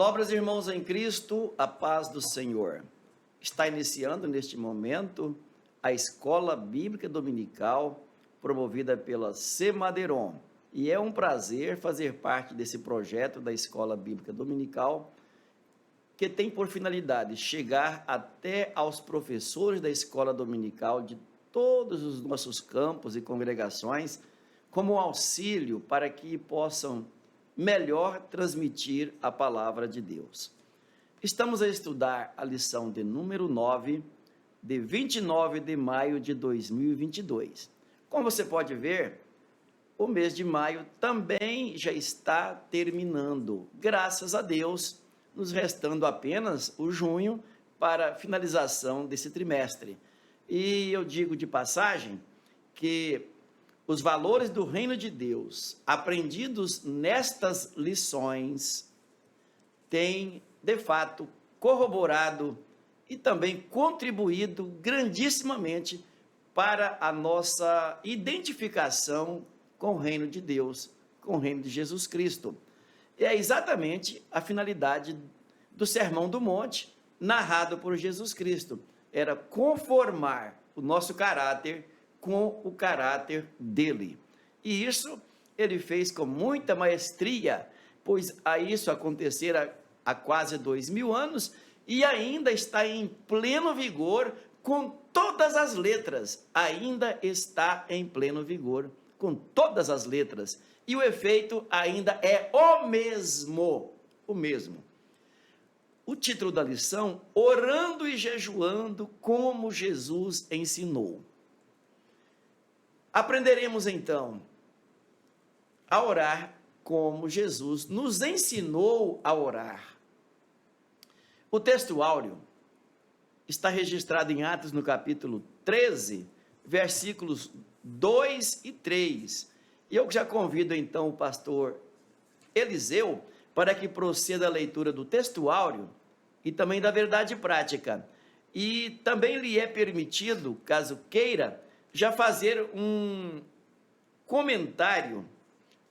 Nobres irmãos em Cristo, a paz do Senhor. Está iniciando neste momento a Escola Bíblica Dominical promovida pela Semadeiron. E é um prazer fazer parte desse projeto da Escola Bíblica Dominical, que tem por finalidade chegar até aos professores da Escola Dominical de todos os nossos campos e congregações, como um auxílio para que possam melhor transmitir a palavra de Deus. Estamos a estudar a lição de número 9, de 29 de maio de 2022. Como você pode ver, o mês de maio também já está terminando, graças a Deus, nos restando apenas o junho para a finalização desse trimestre. E eu digo de passagem que os valores do reino de Deus aprendidos nestas lições têm, de fato, corroborado e também contribuído grandissimamente para a nossa identificação com o reino de Deus, com o reino de Jesus Cristo. E é exatamente a finalidade do Sermão do Monte, narrado por Jesus Cristo. Era conformar o nosso caráter com o caráter dele. E isso ele fez com muita maestria, pois a isso acontecera há quase 2000 anos e ainda está em pleno vigor com todas as letras. Ainda está em pleno vigor com todas as letras. E o efeito ainda é o mesmo. O mesmo. O título da lição, Orando e Jejuando como Jesus ensinou. Aprenderemos então a orar como Jesus nos ensinou a orar. O texto áureo está registrado em Atos no capítulo 13, versículos 2 e 3. E eu já convido então o pastor Eliseu para que proceda a leitura do texto áureo e também da verdade prática. E também lhe é permitido, caso queira, já fazer um comentário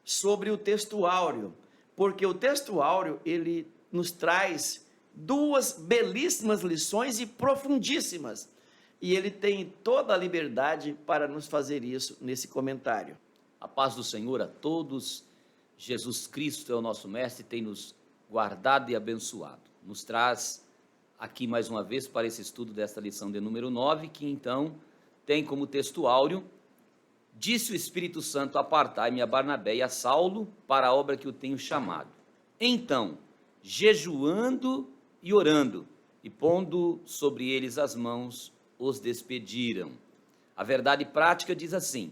sobre o texto áureo, porque o texto áureo, ele nos traz duas belíssimas lições e profundíssimas, e ele tem toda a liberdade para nos fazer isso nesse comentário. A paz do Senhor a todos. Jesus Cristo é o nosso mestre, tem nos guardado e abençoado. Nos traz aqui mais uma vez para esse estudo desta lição de número 9, que então tem como texto áureo: disse o Espírito Santo, apartai-me a Barnabé e a Saulo para a obra que eu tenho chamado. Então, jejuando e orando, e pondo sobre eles as mãos, os despediram. A verdade prática diz assim: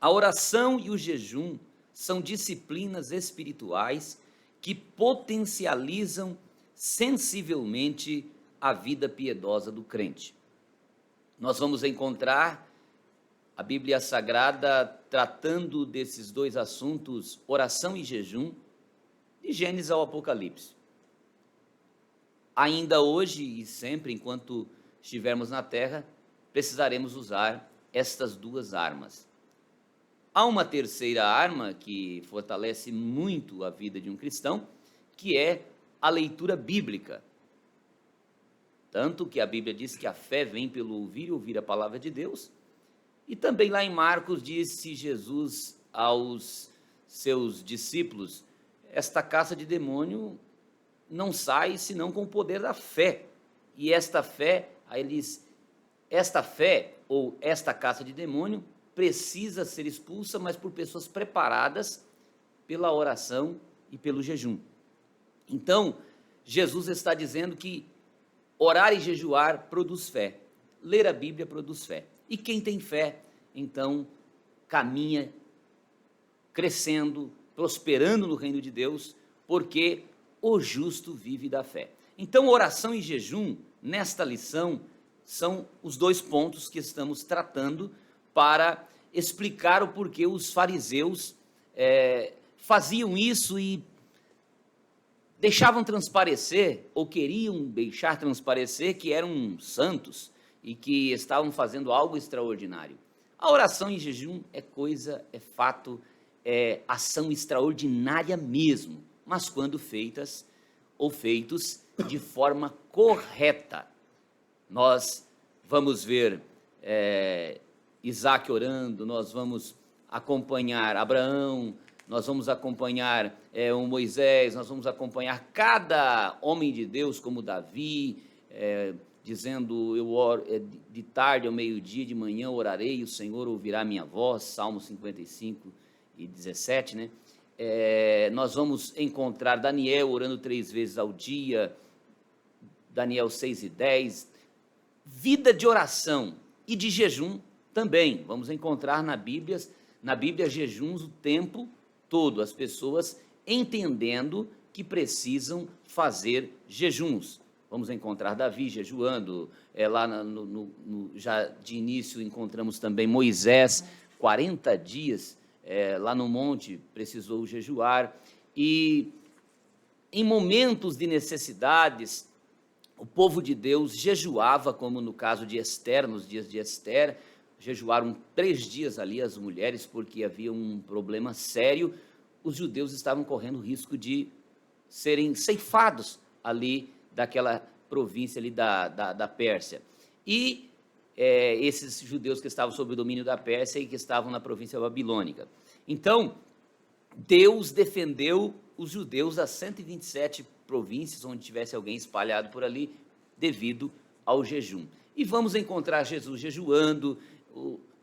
a oração e o jejum são disciplinas espirituais que potencializam sensivelmente a vida piedosa do crente. Nós vamos encontrar a Bíblia Sagrada tratando desses dois assuntos, oração e jejum, de Gênesis ao Apocalipse. Ainda hoje e sempre, enquanto estivermos na terra, precisaremos usar estas duas armas. Há uma terceira arma que fortalece muito a vida de um cristão, que é a leitura bíblica. Tanto que a Bíblia diz que a fé vem pelo ouvir e ouvir a palavra de Deus. E também lá em Marcos disse Jesus aos seus discípulos: esta caça de demônio não sai senão com o poder da fé. E esta fé ou esta caça de demônio precisa ser expulsa, mas por pessoas preparadas pela oração e pelo jejum. Então, Jesus está dizendo que orar e jejuar produz fé. Ler a Bíblia produz fé. E quem tem fé, então, caminha crescendo, prosperando no reino de Deus, porque o justo vive da fé. Então, oração e jejum, nesta lição, são os dois pontos que estamos tratando para explicar o porquê os fariseus faziam isso e deixavam transparecer, ou queriam deixar transparecer, que eram santos e que estavam fazendo algo extraordinário. A oração em jejum é fato, é ação extraordinária mesmo, mas quando feitas ou feitos de forma correta. Nós vamos ver Isaac orando, nós vamos acompanhar Abraão, nós vamos acompanhar o Moisés, nós vamos acompanhar cada homem de Deus, como Davi, dizendo, eu oro de tarde ao meio-dia, de manhã orarei, o Senhor ouvirá minha voz, Salmo 55 e 17, né? Nós vamos encontrar Daniel orando 3 vezes ao dia, Daniel 6 e 10, vida de oração e de jejum também, vamos encontrar na Bíblia jejuns o tempo todo, as pessoas entendendo que precisam fazer jejuns. Vamos encontrar Davi jejuando, lá já de início encontramos também Moisés, 40 dias lá no monte precisou jejuar, e em momentos de necessidades, o povo de Deus jejuava, como no caso de Ester, nos dias de Ester, jejuaram 3 dias ali as mulheres, porque havia um problema sério, os judeus estavam correndo risco de serem ceifados ali daquela província ali da Pérsia. E esses judeus que estavam sob o domínio da Pérsia e que estavam na província babilônica. Então, Deus defendeu os judeus das 127 províncias, onde tivesse alguém espalhado por ali, devido ao jejum. E vamos encontrar Jesus jejuando,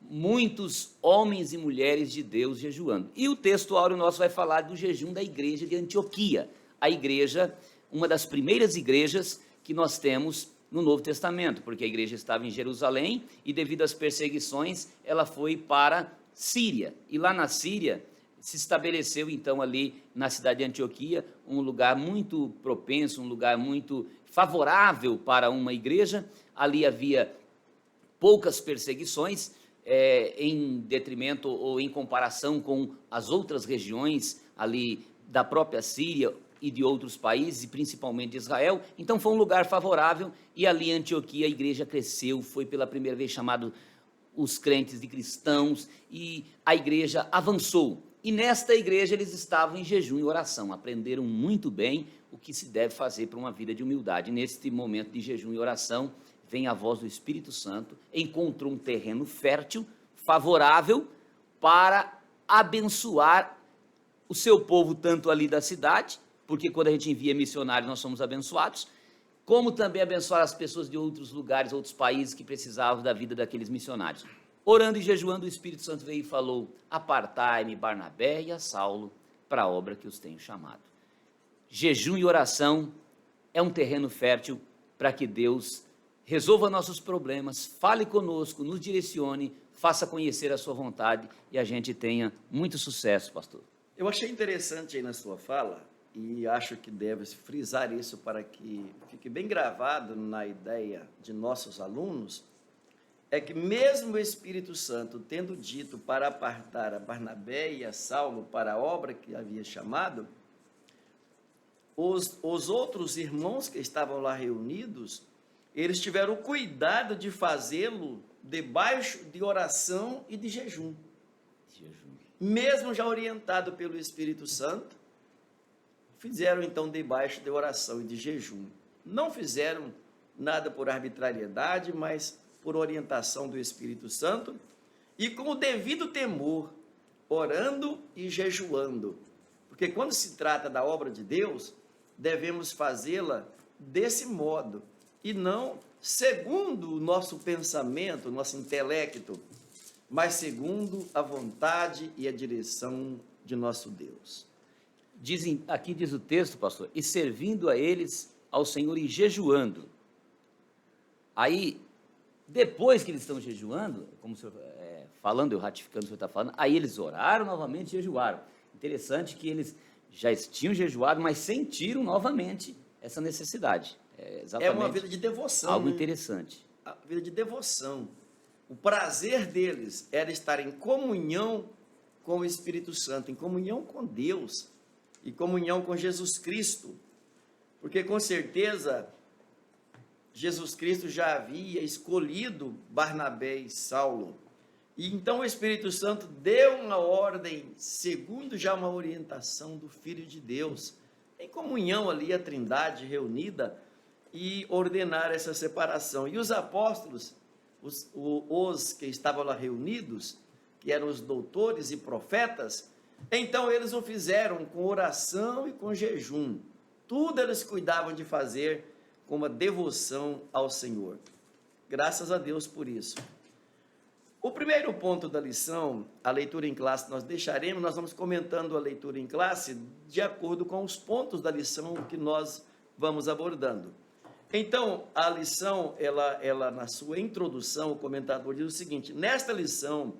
muitos homens e mulheres de Deus jejuando. E o texto áureo nosso vai falar do jejum da igreja de Antioquia, a igreja, uma das primeiras igrejas que nós temos no Novo Testamento, porque a igreja estava em Jerusalém e devido às perseguições, ela foi para Síria. E lá na Síria se estabeleceu então ali na cidade de Antioquia um lugar muito propenso, um lugar muito favorável para uma igreja. Ali havia poucas perseguições, em detrimento ou em comparação com as outras regiões ali da própria Síria e de outros países, e principalmente de Israel. Então foi um lugar favorável, e ali em Antioquia a igreja cresceu, foi pela primeira vez chamado os crentes de cristãos, e a igreja avançou. E nesta igreja eles estavam em jejum e oração, aprenderam muito bem o que se deve fazer para uma vida de humildade. Neste momento de jejum e oração, vem a voz do Espírito Santo, encontrou um terreno fértil, favorável, para abençoar o seu povo, tanto ali da cidade, porque quando a gente envia missionários nós somos abençoados, como também abençoar as pessoas de outros lugares, outros países que precisavam da vida daqueles missionários. Orando e jejuando, o Espírito Santo veio e falou: apartai-me Barnabé e a Saulo para a obra que os tenho chamado. Jejum e oração é um terreno fértil para que Deus resolva nossos problemas, fale conosco, nos direcione, faça conhecer a sua vontade e a gente tenha muito sucesso, pastor. Eu achei interessante aí na sua fala, e acho que deve frisar isso para que fique bem gravado na ideia de nossos alunos, é que mesmo o Espírito Santo tendo dito para apartar a Barnabé e a Saulo para a obra que havia chamado, os outros irmãos que estavam lá reunidos, eles tiveram o cuidado de fazê-lo debaixo de oração e de jejum. Mesmo já orientado pelo Espírito Santo, fizeram então debaixo de oração e de jejum. Não fizeram nada por arbitrariedade, mas por orientação do Espírito Santo e com o devido temor, orando e jejuando. Porque quando se trata da obra de Deus, devemos fazê-la desse modo e não segundo o nosso pensamento, o nosso intelecto, mas segundo a vontade e a direção de nosso Deus. Aqui diz o texto, pastor, e servindo a eles, ao Senhor, e jejuando. Aí, depois que eles estão jejuando, como o senhor, falando, eu ratificando o que o senhor está falando, aí eles oraram novamente e jejuaram. Interessante que eles já tinham jejuado, mas sentiram novamente essa necessidade. Exatamente. É uma vida de devoção. Algo interessante. A vida de devoção. O prazer deles era estar em comunhão com o Espírito Santo, em comunhão com Deus, e comunhão com Jesus Cristo, porque com certeza Jesus Cristo já havia escolhido Barnabé e Saulo, e então o Espírito Santo deu uma ordem, segundo já uma orientação do Filho de Deus: em comunhão ali a Trindade reunida e ordenar essa separação. E os apóstolos, os que estavam lá reunidos, que eram os doutores e profetas, então eles o fizeram com oração e com jejum. Tudo eles cuidavam de fazer com uma devoção ao Senhor. Graças a Deus por isso. O primeiro ponto da lição, a leitura em classe, nós vamos comentando a leitura em classe de acordo com os pontos da lição que nós vamos abordando. Então, a lição, ela na sua introdução, o comentador diz o seguinte: nesta lição,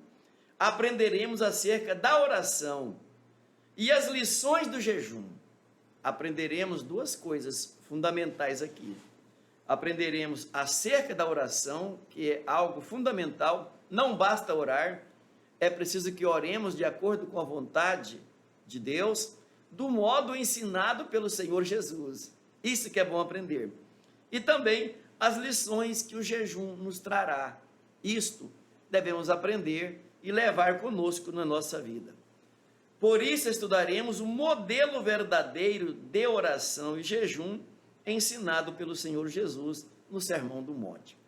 aprenderemos acerca da oração e as lições do jejum. Aprenderemos duas coisas fundamentais aqui. Aprenderemos acerca da oração, que é algo fundamental. Não basta orar, é preciso que oremos de acordo com a vontade de Deus, do modo ensinado pelo Senhor Jesus. Isso que é bom aprender. E também as lições que o jejum nos trará. Isto devemos aprender e levar conosco na nossa vida. Por isso estudaremos o modelo verdadeiro de oração e jejum ensinado pelo Senhor Jesus no Sermão do Monte.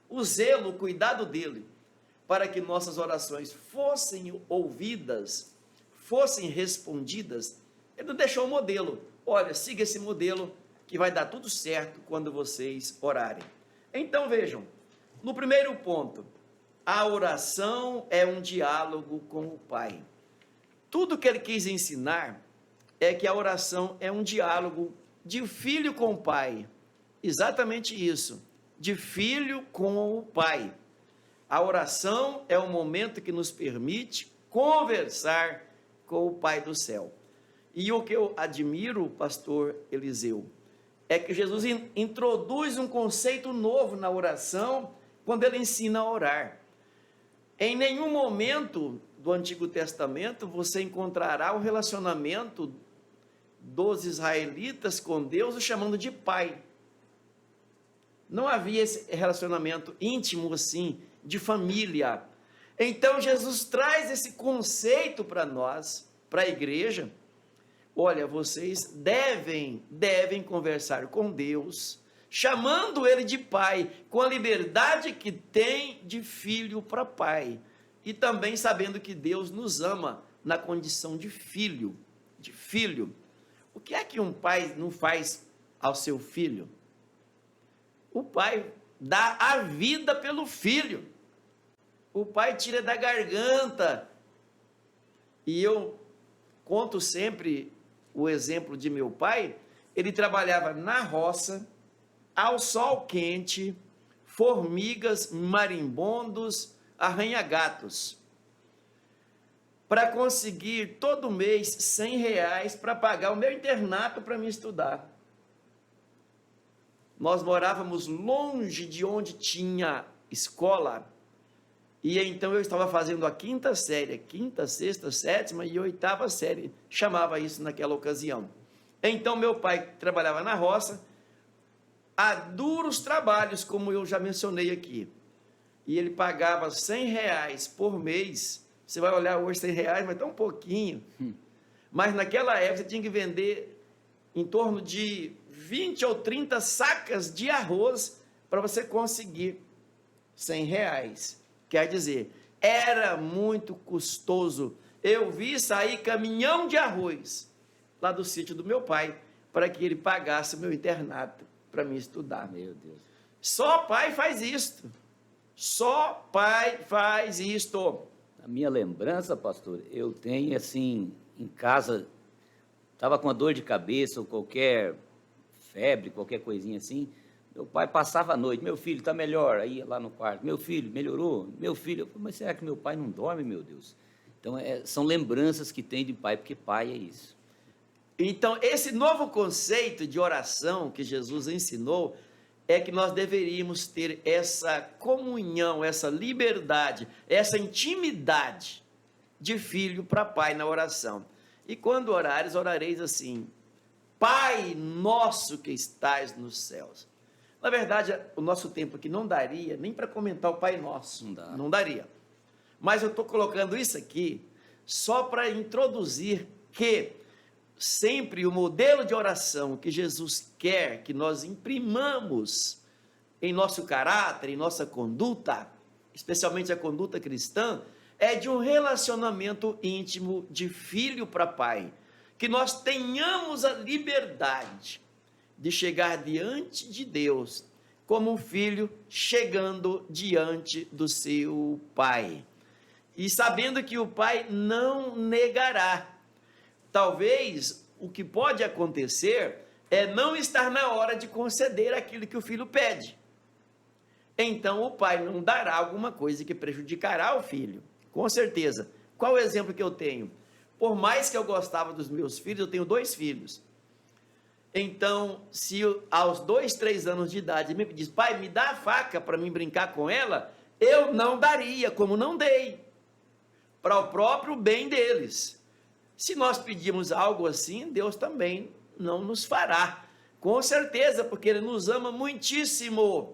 O zelo, o cuidado dele, para que nossas orações fossem ouvidas, fossem respondidas, ele nos deixou o modelo. Olha, siga esse modelo que vai dar tudo certo quando vocês orarem. Então vejam, no primeiro ponto, a oração é um diálogo com o Pai. Tudo que ele quis ensinar é que a oração é um diálogo de filho com o Pai. Exatamente isso, de filho com o Pai. A oração é o momento que nos permite conversar com o Pai do céu. E o que eu admiro, pastor Eliseu, é que Jesus introduz um conceito novo na oração quando ele ensina a orar. Em nenhum momento do Antigo Testamento você encontrará o relacionamento dos israelitas com Deus o chamando de pai. Não havia esse relacionamento íntimo assim, de família. Então Jesus traz esse conceito para nós, para a igreja. Olha, vocês devem conversar com Deus, chamando Ele de Pai, com a liberdade que tem de filho para pai. E também sabendo que Deus nos ama na condição de filho, de filho. O que é que um pai não faz ao seu filho? O pai dá a vida pelo filho. O pai tira da garganta. E eu conto sempre o exemplo de meu pai. Ele trabalhava na roça, ao sol quente, formigas, marimbondos, arranha-gatos, para conseguir todo mês R$100 para pagar o meu internato para me estudar. Nós morávamos longe de onde tinha escola, e então eu estava fazendo a quinta série, quinta, sexta, sétima e oitava série, chamava isso naquela ocasião. Então meu pai trabalhava na roça, a duros trabalhos, como eu já mencionei aqui, e ele pagava R$100 por mês. Você vai olhar hoje R$100, mas tão pouquinho. Mas naquela época você tinha que vender em torno de 20 ou 30 sacas de arroz para você conseguir R$100. Quer dizer, era muito custoso. Eu vi sair caminhão de arroz lá do sítio do meu pai para que ele pagasse o meu internato para me estudar. Meu Deus. Só pai faz isto. Só pai faz isto. A minha lembrança, pastor, eu tenho assim, em casa, estava com uma dor de cabeça ou qualquer febre, qualquer coisinha assim, meu pai passava a noite: meu filho, está melhor? Aí ia lá no quarto: meu filho, melhorou? Meu filho, eu falei: mas será que meu pai não dorme, meu Deus? Então, são lembranças que tem de pai, porque pai é isso. Então, esse novo conceito de oração que Jesus ensinou é que nós deveríamos ter essa comunhão, essa liberdade, essa intimidade de filho para pai na oração. E quando orares, orareis assim: Pai nosso que estás nos céus. Na verdade, o nosso tempo aqui não daria nem para comentar o Pai Nosso. Não daria. Mas eu estou colocando isso aqui só para introduzir que sempre o modelo de oração que Jesus quer que nós imprimamos em nosso caráter, em nossa conduta, especialmente a conduta cristã, é de um relacionamento íntimo de filho para pai, que nós tenhamos a liberdade de chegar diante de Deus como um filho chegando diante do seu pai, e sabendo que o pai não negará. Talvez o que pode acontecer é não estar na hora de conceder aquilo que o filho pede. Então o pai não dará alguma coisa que prejudicará o filho, com certeza. Qual o exemplo que eu tenho? Por mais que eu gostava dos meus filhos, eu tenho 2 filhos. Então, se aos 2, 3 anos de idade ele me pedisse, pai, me dá a faca para mim brincar com ela, eu não daria, como não dei, para o próprio bem deles. Se nós pedirmos algo assim, Deus também não nos fará, com certeza, porque Ele nos ama muitíssimo,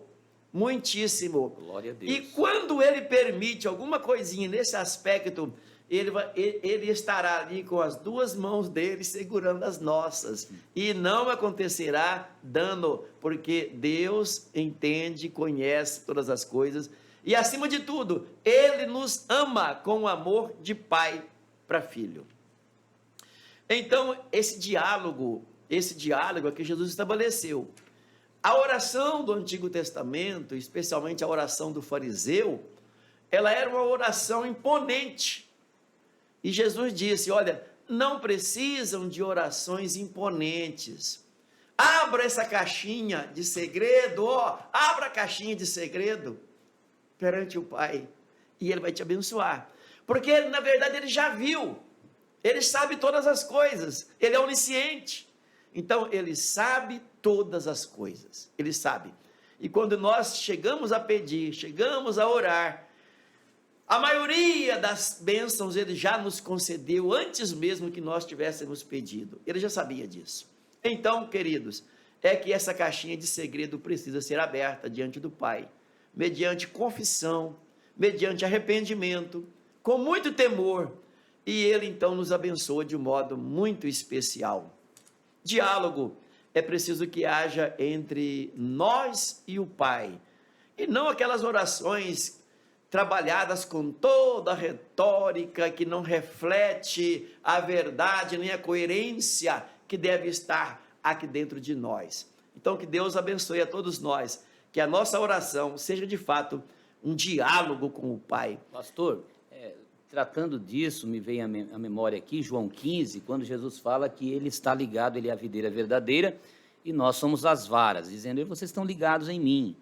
muitíssimo. Glória a Deus. E quando Ele permite alguma coisinha nesse aspecto, ele estará ali com as 2 mãos dele segurando as nossas, e não acontecerá dano, porque Deus entende, conhece todas as coisas, e acima de tudo, Ele nos ama com o amor de pai para filho. Então, esse diálogo é que Jesus estabeleceu. A oração do Antigo Testamento, especialmente a oração do fariseu, ela era uma oração imponente. E Jesus disse, olha, não precisam de orações imponentes. Abra essa caixinha de segredo, abra a caixinha de segredo perante o Pai, e Ele vai te abençoar. Porque, na verdade, Ele já viu, Ele sabe todas as coisas, Ele é onisciente. Então, Ele sabe todas as coisas, Ele sabe. E quando nós chegamos a pedir, chegamos a orar, a maioria das bênçãos Ele já nos concedeu antes mesmo que nós tivéssemos pedido. Ele já sabia disso. Então, queridos, é que essa caixinha de segredo precisa ser aberta diante do Pai, mediante confissão, mediante arrependimento, com muito temor, e Ele então nos abençoa de um modo muito especial. Diálogo é preciso que haja entre nós e o Pai, e não aquelas orações trabalhadas com toda a retórica que não reflete a verdade nem a coerência que deve estar aqui dentro de nós. Então, que Deus abençoe a todos nós, que a nossa oração seja de fato um diálogo com o Pai. Pastor, tratando disso, me vem a memória aqui, João 15, quando Jesus fala que Ele está ligado, Ele é a videira verdadeira, e nós somos as varas, dizendo, vocês estão ligados em mim.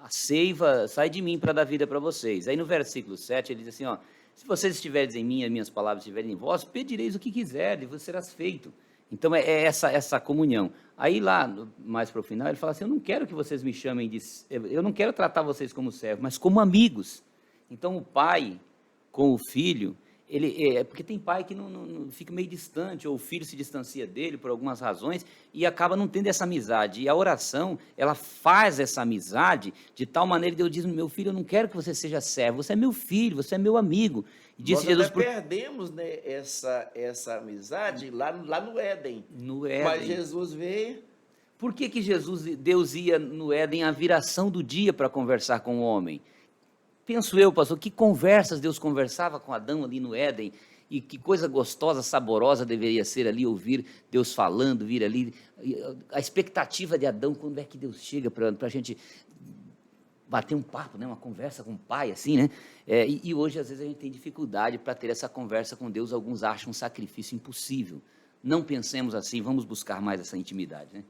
A seiva sai de mim para dar vida para vocês. Aí no versículo 7 ele diz assim, se vocês estiverem em mim e as minhas palavras estiverem em vós, pedireis o que quiserem, e vos serás feito. Então é essa comunhão. Aí lá, mais para o final, ele fala assim, eu não quero que vocês me chamem eu não quero tratar vocês como servos, mas como amigos. Então o pai com o filho, porque tem pai que não fica meio distante, ou o filho se distancia dele por algumas razões, e acaba não tendo essa amizade. E a oração, ela faz essa amizade de tal maneira que Deus diz, meu filho, eu não quero que você seja servo, você é meu filho, você é meu amigo. E disse Nós Jesus, perdemos, né, essa amizade lá no Éden. No Éden. Mas Jesus veio. Por que Deus ia no Éden à viração do dia para conversar com o homem? Penso eu, pastor, que conversas Deus conversava com Adão ali no Éden, e que coisa gostosa, saborosa deveria ser ali, ouvir Deus falando, vir ali, a expectativa de Adão, quando é que Deus chega para a gente bater um papo, né? Uma conversa com o pai, assim, né? E hoje, às vezes, a gente tem dificuldade para ter essa conversa com Deus, alguns acham um sacrifício impossível. Não pensemos assim, vamos buscar mais essa intimidade, né?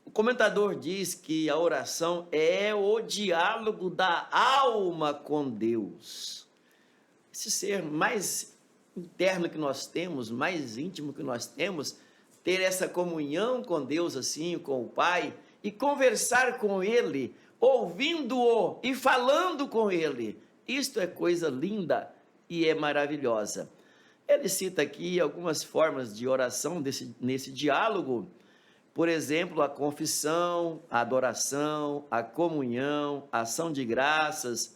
O comentador diz que a oração é o diálogo da alma com Deus. Esse ser mais interno que nós temos, mais íntimo que nós temos, ter essa comunhão com Deus assim, com o Pai, e conversar com Ele, ouvindo-o e falando com Ele. Isto é coisa linda e é maravilhosa. Ele cita aqui algumas formas de oração nesse diálogo. Por exemplo, a confissão, a adoração, a comunhão, a ação de graças,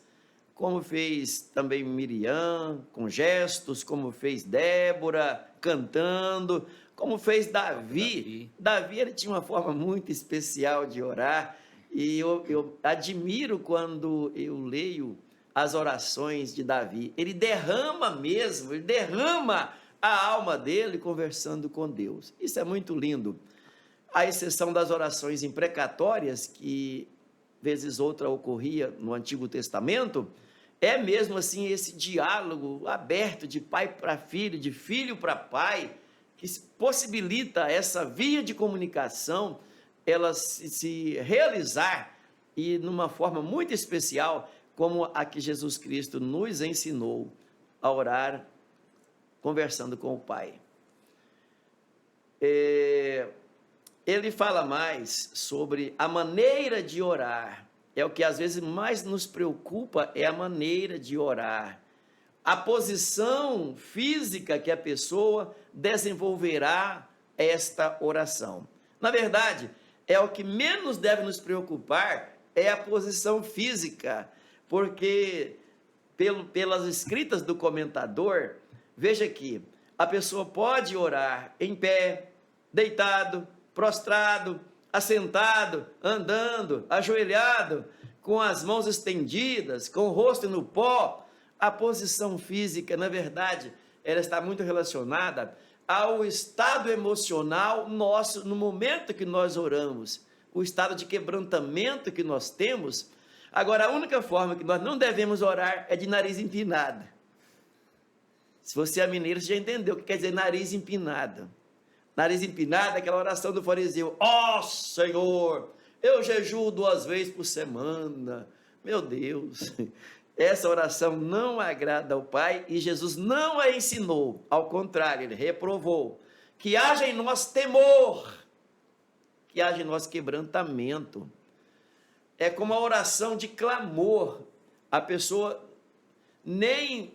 como fez também Miriam, com gestos, como fez Débora, cantando, como fez Davi. Davi ele tinha uma forma muito especial de orar, e eu admiro quando eu leio as orações de Davi. Ele derrama mesmo, ele derrama a alma dele conversando com Deus. Isso é muito lindo. À exceção das orações imprecatórias, que vezes outra ocorria no Antigo Testamento, é mesmo assim esse diálogo aberto de pai para filho, de filho para pai, que possibilita essa via de comunicação, ela se realizar, e numa forma muito especial, como a que Jesus Cristo nos ensinou a orar conversando com o Pai. Ele fala mais sobre a maneira de orar. É o que às vezes mais nos preocupa, é a maneira de orar. A posição física que a pessoa desenvolverá esta oração. Na verdade, é o que menos deve nos preocupar, é a posição física, porque pelas escritas do comentador, veja que a pessoa pode orar em pé, deitado, prostrado, assentado, andando, ajoelhado, com as mãos estendidas, com o rosto no pó. A posição física, na verdade, ela está muito relacionada ao estado emocional nosso no momento que nós oramos, o estado de quebrantamento que nós temos. Agora, a única forma que nós não devemos orar é de nariz empinado. Se você é mineiro, você já entendeu o que quer dizer nariz empinado. Nariz empinado é aquela oração do fariseu: ó Senhor, eu jejuo 2 vezes por semana. Meu Deus, essa oração não agrada ao Pai, e Jesus não a ensinou, ao contrário, ele reprovou. Que haja em nós temor, que haja em nós quebrantamento. É como a oração de clamor. A pessoa nem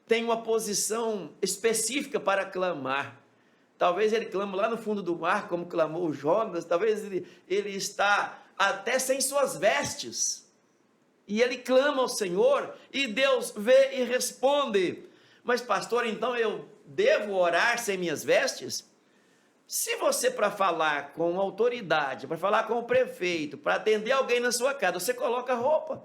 tem uma posição específica para clamar. Talvez ele clame lá no fundo do mar, como clamou Jonas. Talvez ele está até sem suas vestes, e ele clama ao Senhor, e Deus vê e responde. Mas pastor, então eu devo orar sem minhas vestes? Se você, para falar com autoridade, para falar com o prefeito, para atender alguém na sua casa, você coloca roupa,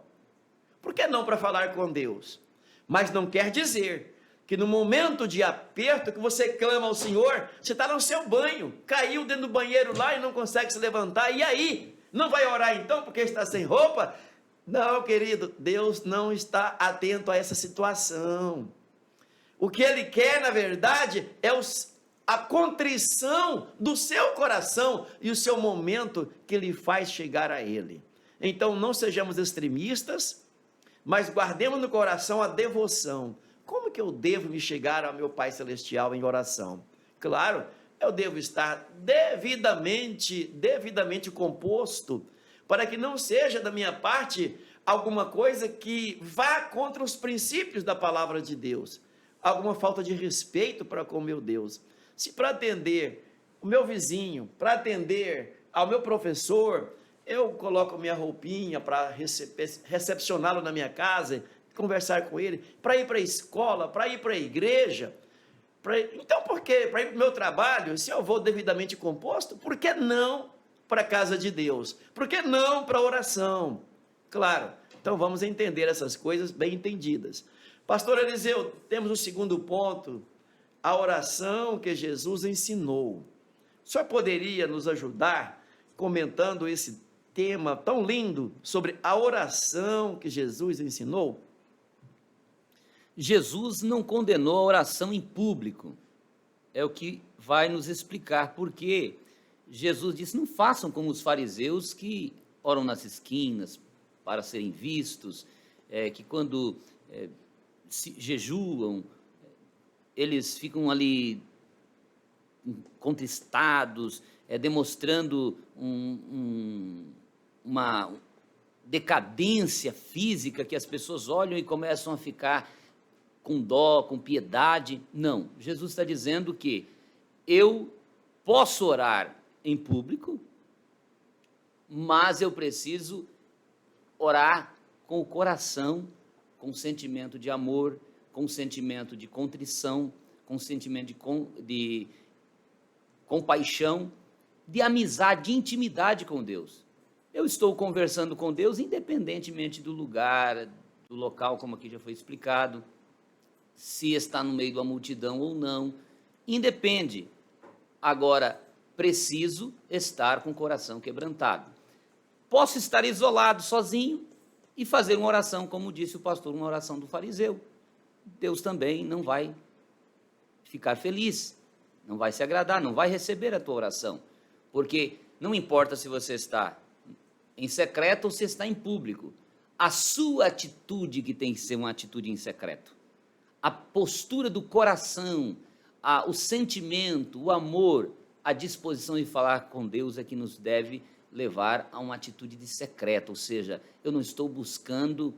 por que não para falar com Deus? Mas não quer dizer que no momento de aperto que você clama ao Senhor, você está no seu banho, caiu dentro do banheiro lá e não consegue se levantar, e aí? Não vai orar então porque está sem roupa? Não, querido, Deus não está atento a essa situação. O que Ele quer, na verdade, é a contrição do seu coração e o seu momento que lhe faz chegar a Ele. Então, não sejamos extremistas, mas guardemos no coração a devoção. Como que eu devo me chegar ao meu Pai Celestial em oração? Claro, eu devo estar devidamente composto, para que não seja da minha parte alguma coisa que vá contra os princípios da palavra de Deus, alguma falta de respeito para com o meu Deus. Se para atender o meu vizinho, para atender ao meu professor, eu coloco minha roupinha para recepcioná-lo na minha casa, conversar com ele, para ir para a escola, para ir para a igreja, então por que? Para ir para o meu trabalho, se eu vou devidamente composto, por que não para a casa de Deus? Por que não para a oração? Claro, então vamos entender essas coisas bem entendidas. Pastor Eliseu, temos o segundo ponto, a oração que Jesus ensinou. O senhor poderia nos ajudar comentando esse tema tão lindo sobre a oração que Jesus ensinou? Jesus não condenou a oração em público, é o que vai nos explicar, porque Jesus disse: não façam como os fariseus que oram nas esquinas para serem vistos, que quando jejuam, eles ficam ali contristados, demonstrando uma decadência física, que as pessoas olham e começam a ficar com dó, com piedade. Não, Jesus está dizendo que eu posso orar em público, mas eu preciso orar com o coração, com sentimento de amor, com sentimento de contrição, com sentimento de compaixão, de amizade, de intimidade com Deus. Eu estou conversando com Deus independentemente do lugar, do local, como aqui já foi explicado, se está no meio de uma multidão ou não, independe. Agora, preciso estar com o coração quebrantado. Posso estar isolado, sozinho, e fazer uma oração, como disse o pastor, uma oração do fariseu. Deus também não vai ficar feliz, não vai se agradar, não vai receber a tua oração, porque não importa se você está em secreto ou se está em público, a sua atitude que tem que ser uma atitude em secreto, a postura do coração, o sentimento, o amor, a disposição de falar com Deus é que nos deve levar a uma atitude de secreto, ou seja, eu não estou buscando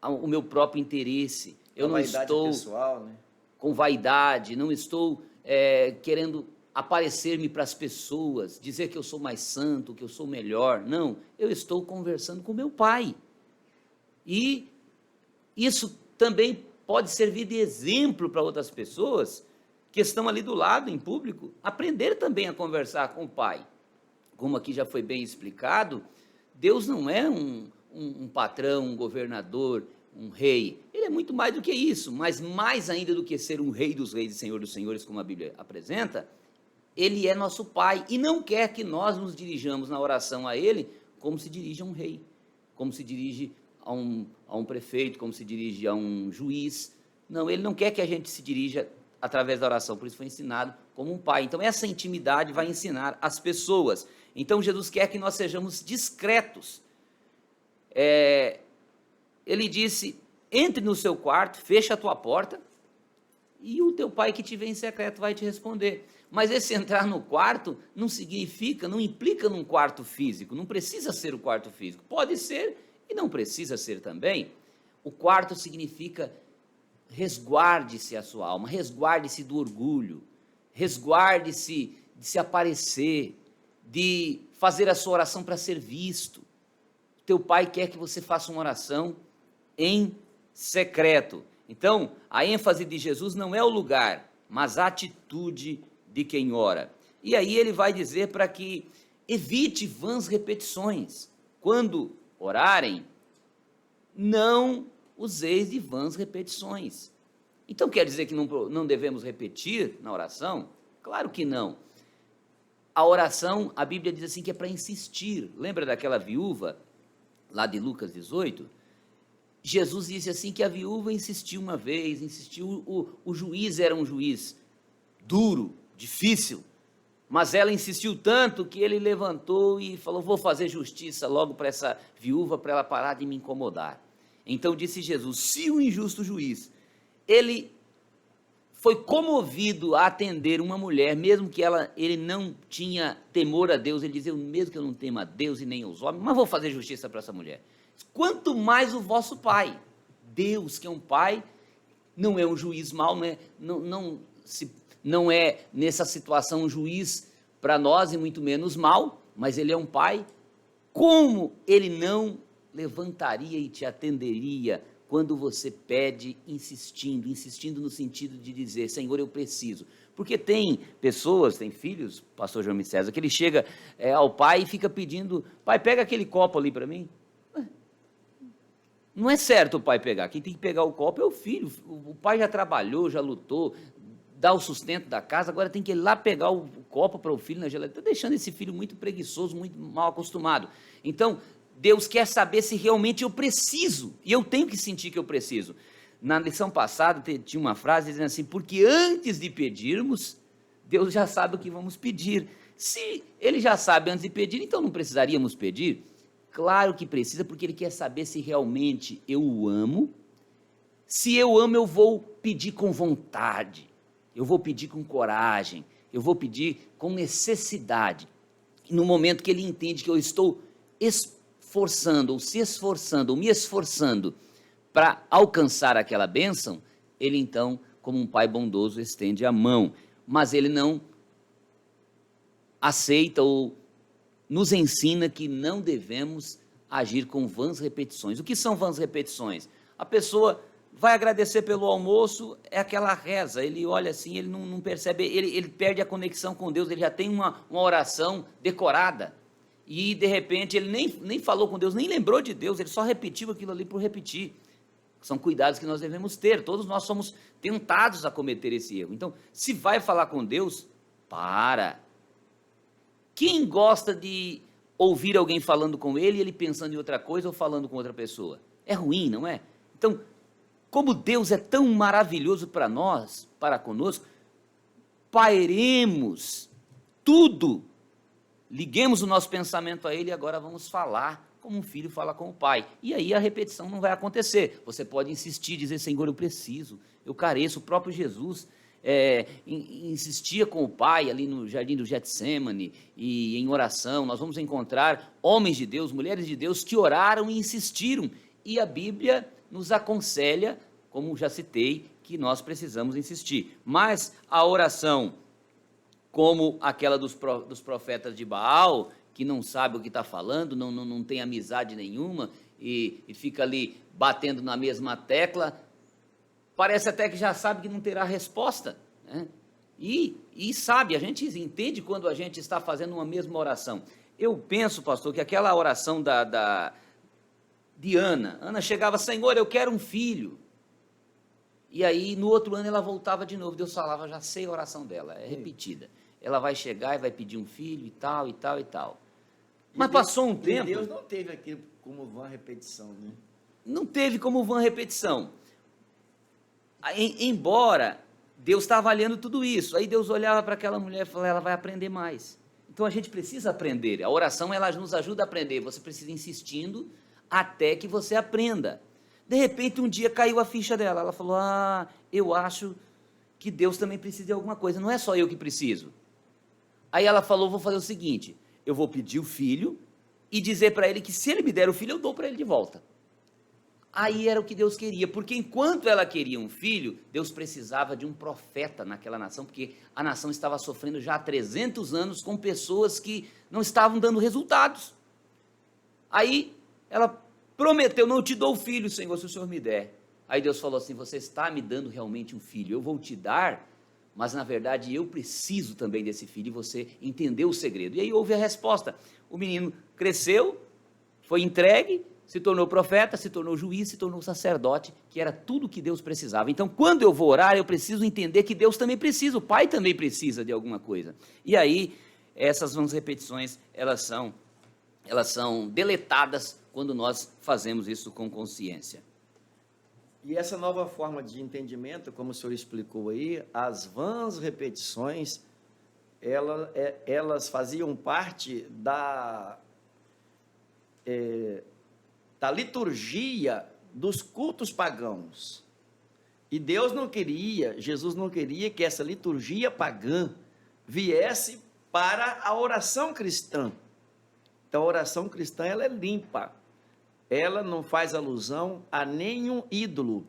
o meu próprio interesse, eu não estou pessoal, né? com vaidade, não estou querendo aparecer-me para as pessoas, dizer que eu sou mais santo, que eu sou melhor, não, eu estou conversando com meu Pai, e isso também pode servir de exemplo para outras pessoas que estão ali do lado, em público, aprender também a conversar com o Pai. Como aqui já foi bem explicado, Deus não é um patrão, um governador, um rei. Ele é muito mais do que isso, mas mais ainda do que ser um rei dos reis e senhor dos senhores, como a Bíblia apresenta, ele é nosso Pai e não quer que nós nos dirijamos na oração a ele como se dirige a um rei, como se dirige a um prefeito, como se dirige a um juiz. Não, ele não quer que a gente se dirija através da oração, por isso foi ensinado como um pai. Então essa intimidade vai ensinar as pessoas. Então Jesus quer que nós sejamos discretos. Ele disse, entre no seu quarto, fecha a tua porta, e o teu pai que te vê em secreto vai te responder. Mas esse entrar no quarto não significa, não implica num quarto físico, não precisa ser o quarto físico, pode ser e não precisa ser também. O quarto significa resguarde-se a sua alma, resguarde-se do orgulho, resguarde-se de se aparecer, de fazer a sua oração para ser visto. Teu pai quer que você faça uma oração em secreto. Então, a ênfase de Jesus não é o lugar, mas a atitude de quem ora. E aí ele vai dizer para que evite vãs repetições. Quando orarem, não useis de vãs repetições. Então quer dizer que não devemos repetir na oração? Claro que não. A oração, a Bíblia diz assim que é para insistir. Lembra daquela viúva, lá de Lucas 18? Jesus disse assim que a viúva insistiu uma vez, insistiu, o juiz era um juiz duro, difícil, mas ela insistiu tanto que ele levantou e falou, vou fazer justiça logo para essa viúva, para ela parar de me incomodar. Então disse Jesus, se o injusto juiz, ele foi comovido a atender uma mulher, mesmo que ele não tinha temor a Deus, ele dizia, mesmo que eu não tema a Deus e nem aos homens, mas vou fazer justiça para essa mulher. Quanto mais o vosso Pai, Deus que é um Pai, não é um juiz mau, não é nessa situação um juiz para nós e muito menos mau, mas ele é um Pai, como ele não levantaria e te atenderia quando você pede insistindo no sentido de dizer, Senhor, eu preciso. Porque tem pessoas, tem filhos, pastor João César, que ele chega ao pai e fica pedindo, pai, pega aquele copo ali para mim. Não é certo o pai pegar, quem tem que pegar o copo é o filho, o pai já trabalhou, já lutou, dá o sustento da casa, agora tem que ir lá pegar o copo para o filho na geladeira, está deixando esse filho muito preguiçoso, muito mal acostumado. Então, Deus quer saber se realmente eu preciso, e eu tenho que sentir que eu preciso. Na lição passada tinha uma frase dizendo assim, porque antes de pedirmos, Deus já sabe o que vamos pedir. Se Ele já sabe antes de pedir, então não precisaríamos pedir? Claro que precisa, porque Ele quer saber se realmente eu o amo. Se eu amo, eu vou pedir com vontade, eu vou pedir com coragem, eu vou pedir com necessidade. E no momento que Ele entende que eu estou esforçando, ou se esforçando, ou me esforçando para alcançar aquela bênção, Ele então, como um pai bondoso, estende a mão, mas Ele não aceita ou nos ensina que não devemos agir com vãs repetições. O que são vãs repetições? A pessoa vai agradecer pelo almoço, é aquela reza, ele olha assim, ele não percebe, ele perde a conexão com Deus, ele já tem uma oração decorada, e de repente ele nem falou com Deus, nem lembrou de Deus, ele só repetiu aquilo ali por repetir. São cuidados que nós devemos ter, todos nós somos tentados a cometer esse erro. Então, se vai falar com Deus, para. Quem gosta de ouvir alguém falando com ele, ele pensando em outra coisa ou falando com outra pessoa? É ruim, não é? Então, como Deus é tão maravilhoso para nós, para conosco, pairemos tudo, liguemos o nosso pensamento a ele e agora vamos falar como um filho fala com o pai. E aí a repetição não vai acontecer. Você pode insistir, dizer, Senhor, eu preciso, eu careço. O próprio Jesus insistia com o pai ali no jardim do Getsemane e em oração. Nós vamos encontrar homens de Deus, mulheres de Deus que oraram e insistiram. E a Bíblia nos aconselha, como já citei, que nós precisamos insistir. Mas a oração, como aquela dos profetas de Baal, que não sabe o que está falando, não tem amizade nenhuma, e fica ali batendo na mesma tecla, parece até que já sabe que não terá resposta, né? E sabe, a gente entende quando a gente está fazendo uma mesma oração. Eu penso, pastor, que aquela oração de Ana chegava, Senhor, eu quero um filho, e aí no outro ano ela voltava de novo, Deus falava, já sei a oração dela, é repetida. Ela vai chegar e vai pedir um filho e tal, e tal, e tal. Mas passou um tempo... Deus não teve aquilo como vã repetição, né? Não teve como vã repetição. Embora Deus está avaliando tudo isso. Aí Deus olhava para aquela mulher e falava, ela vai aprender mais. Então a gente precisa aprender. A oração, ela nos ajuda a aprender. Você precisa ir insistindo até que você aprenda. De repente, um dia caiu a ficha dela. Ela falou, eu acho que Deus também precisa de alguma coisa. Não é só eu que preciso. Aí ela falou, vou fazer o seguinte, eu vou pedir o filho e dizer para ele que se ele me der o filho, eu dou para ele de volta. Aí era o que Deus queria, porque enquanto ela queria um filho, Deus precisava de um profeta naquela nação, porque a nação estava sofrendo já há 300 anos com pessoas que não estavam dando resultados. Aí ela prometeu, não te dou o filho, Senhor, se o Senhor me der. Aí Deus falou assim, você está me dando realmente um filho, eu vou te dar, mas na verdade eu preciso também desse filho, e você entendeu o segredo. E aí houve a resposta, o menino cresceu, foi entregue, se tornou profeta, se tornou juiz, se tornou sacerdote, que era tudo que Deus precisava. Então quando eu vou orar, eu preciso entender que Deus também precisa, o pai também precisa de alguma coisa. E aí essas vãs repetições, elas são deletadas quando nós fazemos isso com consciência. E essa nova forma de entendimento, como o senhor explicou aí, as vãs repetições, elas faziam parte da liturgia dos cultos pagãos. E Deus não queria, Jesus não queria que essa liturgia pagã viesse para a oração cristã. Então a oração cristã, ela é limpa. Ela não faz alusão a nenhum ídolo.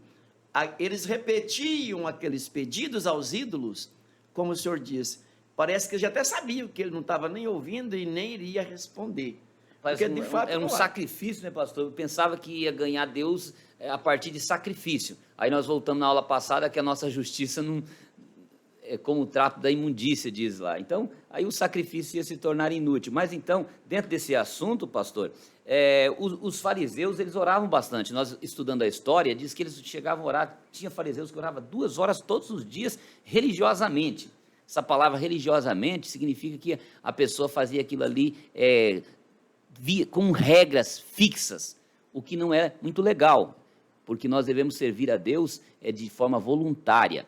Eles repetiam aqueles pedidos aos ídolos, como o senhor disse, parece que eles já até sabiam que ele não estava nem ouvindo e nem iria responder. Porque, de fato, era um sacrifício, né, pastor? Eu pensava que ia ganhar Deus a partir de sacrifício. Aí nós voltamos na aula passada que a nossa justiça não é como o trapo da imundícia, diz lá. Então, aí o sacrifício ia se tornar inútil. Mas então, dentro desse assunto, pastor, os fariseus, eles oravam bastante. Nós, estudando a história, diz que eles chegavam a orar, tinha fariseus que oravam 2 horas todos os dias, religiosamente. Essa palavra religiosamente significa que a pessoa fazia aquilo ali com regras fixas, o que não é muito legal, porque nós devemos servir a Deus de forma voluntária.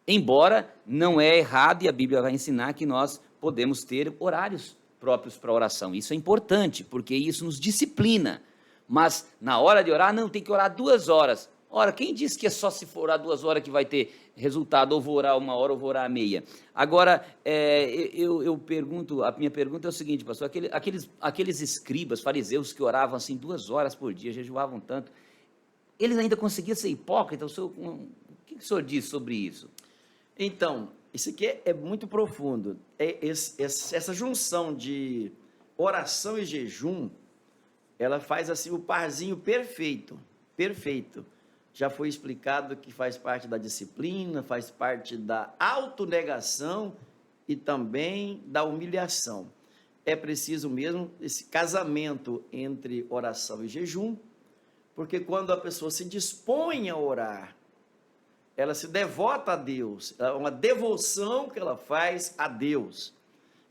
Embora não é errado, e a Bíblia vai ensinar que nós podemos ter horários próprios para oração. Isso é importante, porque isso nos disciplina. Mas na hora de orar, não, tem que orar 2 horas. Ora, quem disse que é só se for orar 2 horas que vai ter resultado, ou vou orar 1 hora, ou vou orar meia? Agora, eu pergunto, a minha pergunta é o seguinte, pastor, aqueles escribas, fariseus que oravam assim 2 horas por dia, jejuavam tanto, eles ainda conseguiam ser hipócritas? O que o senhor diz sobre isso? Então, isso aqui é muito profundo. Essa junção de oração e jejum, ela faz assim o parzinho perfeito, perfeito. já foi explicado que faz parte da disciplina, faz parte da autonegação e também da humilhação. É preciso mesmo esse casamento entre oração e jejum, porque quando a pessoa se dispõe a orar, ela se devota a Deus, é uma devoção que ela faz a Deus.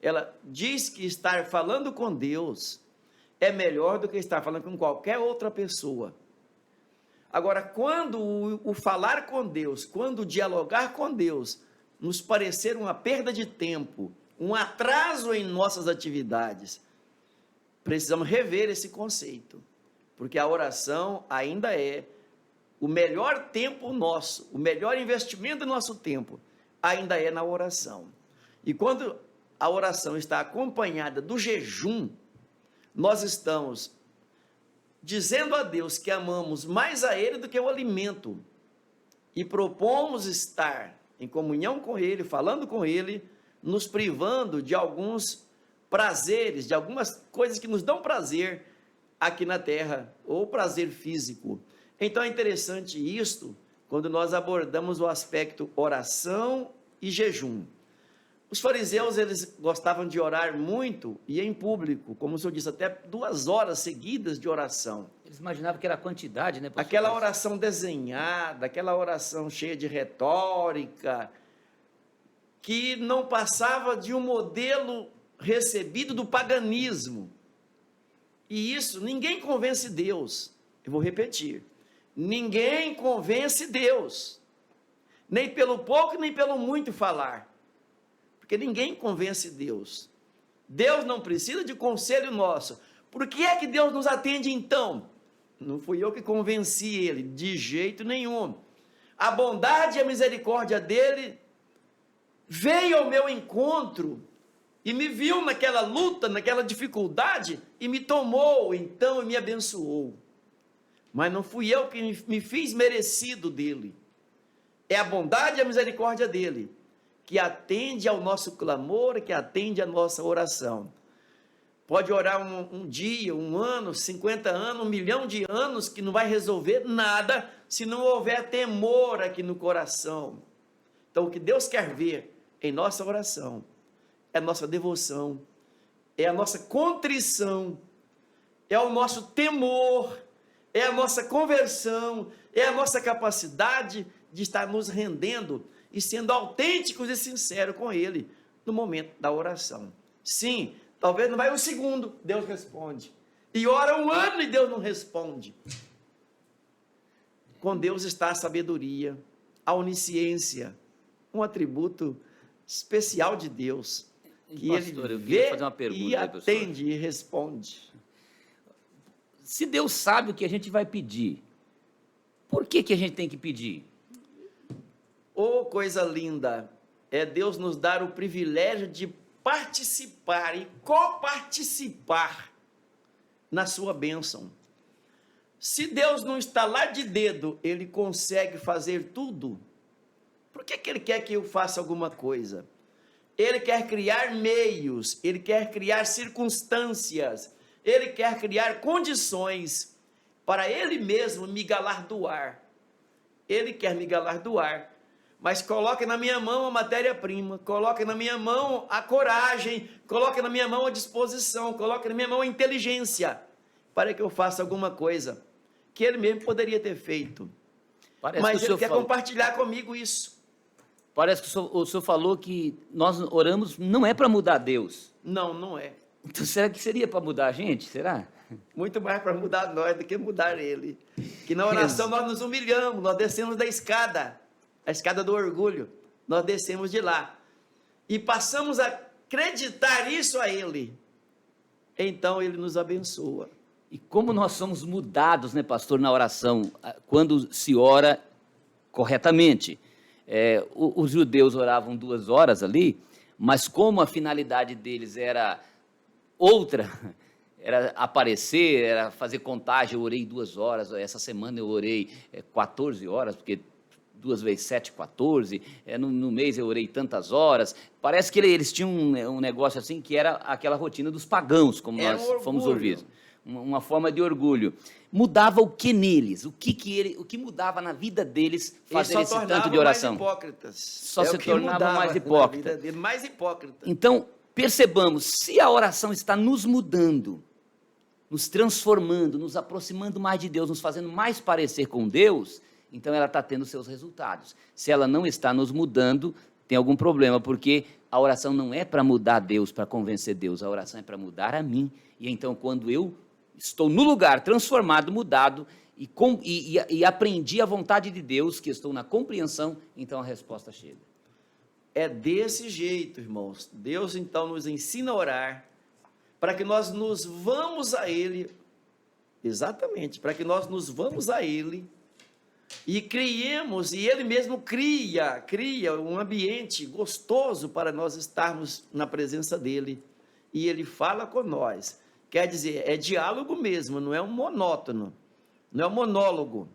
Ela diz que estar falando com Deus é melhor do que estar falando com qualquer outra pessoa. Agora, quando o falar com Deus, quando o dialogar com Deus, nos parecer uma perda de tempo, um atraso em nossas atividades, precisamos rever esse conceito, porque a oração ainda é o melhor tempo nosso, o melhor investimento do nosso tempo, ainda é na oração. E quando a oração está acompanhada do jejum, nós estamos dizendo a Deus que amamos mais a Ele do que o alimento, e propomos estar em comunhão com Ele, falando com Ele, nos privando de alguns prazeres, de algumas coisas que nos dão prazer aqui na terra, ou prazer físico. Então é interessante isto, quando nós abordamos o aspecto oração e jejum. Os fariseus, eles gostavam de orar muito e em público, como o senhor disse, até 2 horas seguidas de oração. Eles imaginavam que era a quantidade, né, pastor? Aquela oração desenhada, aquela oração cheia de retórica, que não passava de um modelo recebido do paganismo. E isso, ninguém convence Deus. Eu vou repetir. Ninguém convence Deus. Nem pelo pouco, nem pelo muito falar. Porque ninguém convence Deus. Deus não precisa de conselho nosso. Por que é que Deus nos atende então? Não fui eu que convenci Ele, de jeito nenhum. A bondade e a misericórdia dEle veio ao meu encontro e me viu naquela luta, naquela dificuldade e me tomou então e me abençoou. Mas não fui eu que me fiz merecido dEle. É a bondade e a misericórdia dEle que atende ao nosso clamor, que atende à nossa oração. Pode orar um dia, 1 ano, 50 anos, 1 milhão de anos, que não vai resolver nada se não houver temor aqui no coração. Então, o que Deus quer ver em nossa oração é a nossa devoção, é a nossa contrição, é o nosso temor, é a nossa conversão, é a nossa capacidade de estar nos rendendo e sendo autênticos e sinceros com Ele no momento da oração. Sim, talvez não vai 1 segundo, Deus responde. E ora 1 ano e Deus não responde. Com Deus está a sabedoria, a onisciência, um atributo especial de Deus, que pastor, Ele vê e atende e responde. Se Deus sabe o que a gente vai pedir, por que a gente tem que pedir? Oh, coisa linda, é Deus nos dar o privilégio de participar e coparticipar na sua bênção. Se Deus não estalar de dedo, Ele consegue fazer tudo. Por que Ele quer que eu faça alguma coisa? Ele quer criar meios, Ele quer criar circunstâncias, Ele quer criar condições para Ele mesmo me galardoar. Ele quer me galardoar. Mas coloque na minha mão a matéria-prima, coloque na minha mão a coragem, coloque na minha mão a disposição, coloque na minha mão a inteligência, para que eu faça alguma coisa que Ele mesmo poderia ter feito. Mas Ele quer compartilhar comigo isso. Parece que o senhor falou que nós oramos não é para mudar Deus. Não, não é. Então será que seria para mudar a gente? Será? Muito mais para mudar nós do que mudar Ele. Que na oração nós nos humilhamos, nós descemos da escada. A escada do orgulho, nós descemos de lá e passamos a acreditar isso a Ele, então Ele nos abençoa. E como nós somos mudados, né, pastor, na oração, quando se ora corretamente. Os judeus oravam 2 horas ali, mas como a finalidade deles era outra, era aparecer, era fazer contagem, eu orei 2 horas, essa semana eu orei 14 horas, porque 2 vezes 7, 14, no mês eu orei tantas horas. Parece que eles tinham um negócio assim, que era aquela rotina dos pagãos, como nós fomos ouvir. uma forma de orgulho. Mudava o que neles? O que mudava na vida deles fazer esse tanto de oração? Mais hipócritas. Só se tornava mais hipócrita. Mais hipócrita. Então, percebamos, se a oração está nos mudando, nos transformando, nos aproximando mais de Deus, nos fazendo mais parecer com Deus, então ela está tendo seus resultados. Se ela não está nos mudando, tem algum problema, porque a oração não é para mudar Deus, para convencer Deus, a oração é para mudar a mim. E então, quando eu estou no lugar transformado, mudado, e aprendi a vontade de Deus, que estou na compreensão, então a resposta chega. É desse jeito, irmãos. Deus, então, nos ensina a orar, para que nós nos vamos a Ele, exatamente, para que nós nos vamos a Ele, e criemos, e Ele mesmo cria um ambiente gostoso para nós estarmos na presença dEle, e Ele fala com nós. Quer dizer, é diálogo mesmo, não é um monótono, não é um monólogo,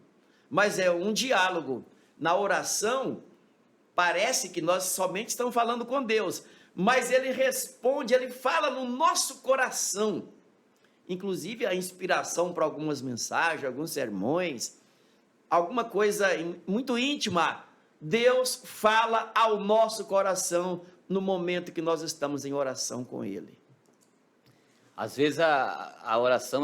mas é um diálogo. Na oração, parece que nós somente estamos falando com Deus, mas Ele responde, Ele fala no nosso coração. Inclusive a inspiração para algumas mensagens, alguns sermões, alguma coisa muito íntima, Deus fala ao nosso coração no momento que nós estamos em oração com Ele. Às vezes a oração,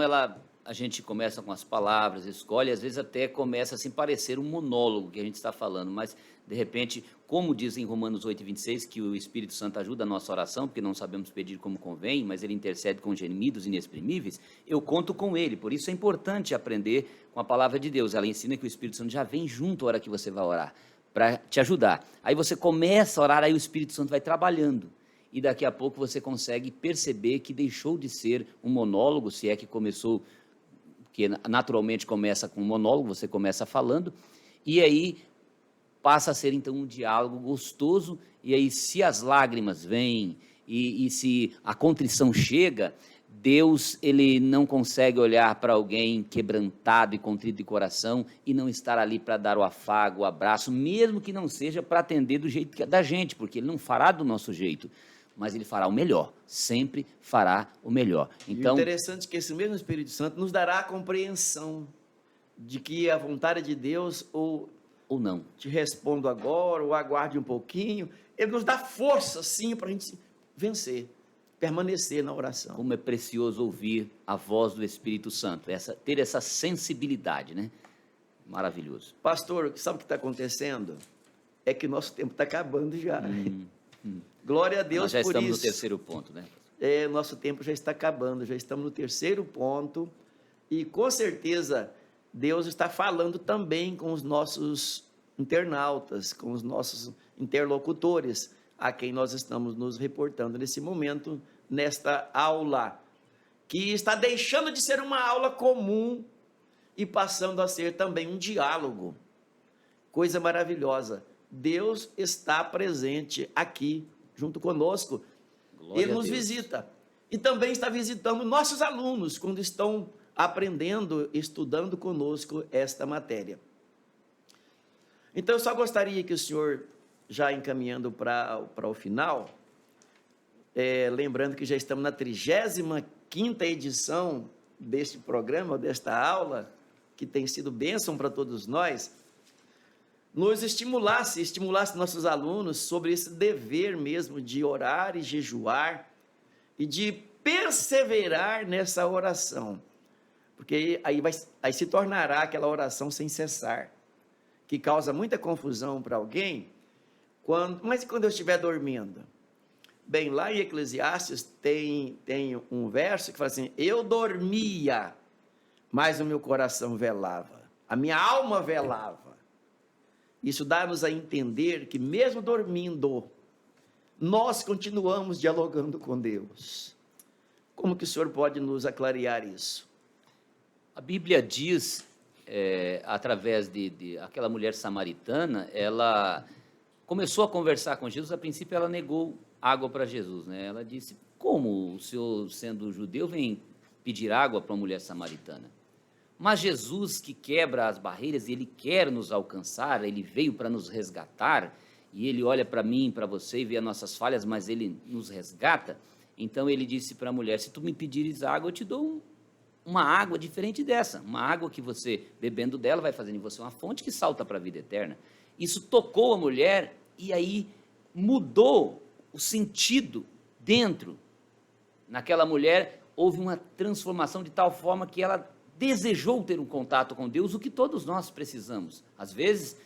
a gente começa com as palavras, escolhe, às vezes até começa assim parecer um monólogo que a gente está falando, mas de repente, como diz em Romanos 8:26, que o Espírito Santo ajuda a nossa oração, porque não sabemos pedir como convém, mas Ele intercede com gemidos inexprimíveis, eu conto com Ele. Por isso é importante aprender com a palavra de Deus. Ela ensina que o Espírito Santo já vem junto a hora que você vai orar, para te ajudar. Aí você começa a orar, aí o Espírito Santo vai trabalhando. E daqui a pouco você consegue perceber que deixou de ser um monólogo, se é que começou, que naturalmente começa com um monólogo, você começa falando, e aí passa a ser então um diálogo gostoso, e aí se as lágrimas vêm, e se a contrição chega, Deus, Ele não consegue olhar para alguém quebrantado e contrito de coração e não estar ali para dar o afago, o abraço, mesmo que não seja para atender do jeito da gente, porque Ele não fará do nosso jeito, mas Ele fará o melhor, sempre fará o melhor. Então, e o interessante é que esse mesmo Espírito Santo nos dará a compreensão de que a vontade de Deus, ou não. Te respondo agora, ou aguarde um pouquinho, Ele nos dá força, sim, para a gente vencer, permanecer na oração. Como é precioso ouvir a voz do Espírito Santo, ter essa sensibilidade, né? Maravilhoso. Pastor, sabe o que está acontecendo? É que nosso tempo está acabando já. Glória a Deus por isso. Nós já estamos no terceiro ponto, né? Nosso tempo já está acabando, já estamos no terceiro ponto, e com certeza Deus está falando também com os nossos internautas, com os nossos interlocutores, a quem nós estamos nos reportando nesse momento, nesta aula, que está deixando de ser uma aula comum e passando a ser também um diálogo. Coisa maravilhosa. Deus está presente aqui, junto conosco. Glória Ele nos visita. E também está visitando nossos alunos, quando estão aprendendo, estudando conosco esta matéria. Então, eu só gostaria que o senhor, já encaminhando para o final, lembrando que já estamos na 35ª edição deste programa, desta aula, que tem sido bênção para todos nós, nos estimulasse nossos alunos sobre esse dever mesmo de orar e jejuar e de perseverar nessa oração, porque aí se tornará aquela oração sem cessar, que causa muita confusão para alguém, mas e quando eu estiver dormindo? Bem, lá em Eclesiastes tem um verso que fala assim: eu dormia, mas o meu coração velava, a minha alma velava. Isso dá-nos a entender que mesmo dormindo, nós continuamos dialogando com Deus. Como que o senhor pode nos aclarear isso? A Bíblia diz, através de aquela mulher samaritana, ela começou a conversar com Jesus. A princípio ela negou água para Jesus, né? Ela disse: como o senhor, sendo judeu, vem pedir água para uma mulher samaritana? Mas Jesus, que quebra as barreiras, ele quer nos alcançar, ele veio para nos resgatar, e ele olha para mim, para você, e vê as nossas falhas, mas ele nos resgata. Então ele disse para a mulher: se tu me pedires água, eu te dou uma água diferente dessa, uma água que você, bebendo dela, vai fazendo em você uma fonte que salta para a vida eterna. Isso tocou a mulher e aí mudou o sentido dentro. Naquela mulher houve uma transformação de tal forma que ela desejou ter um contato com Deus, o que todos nós precisamos. Às vezes,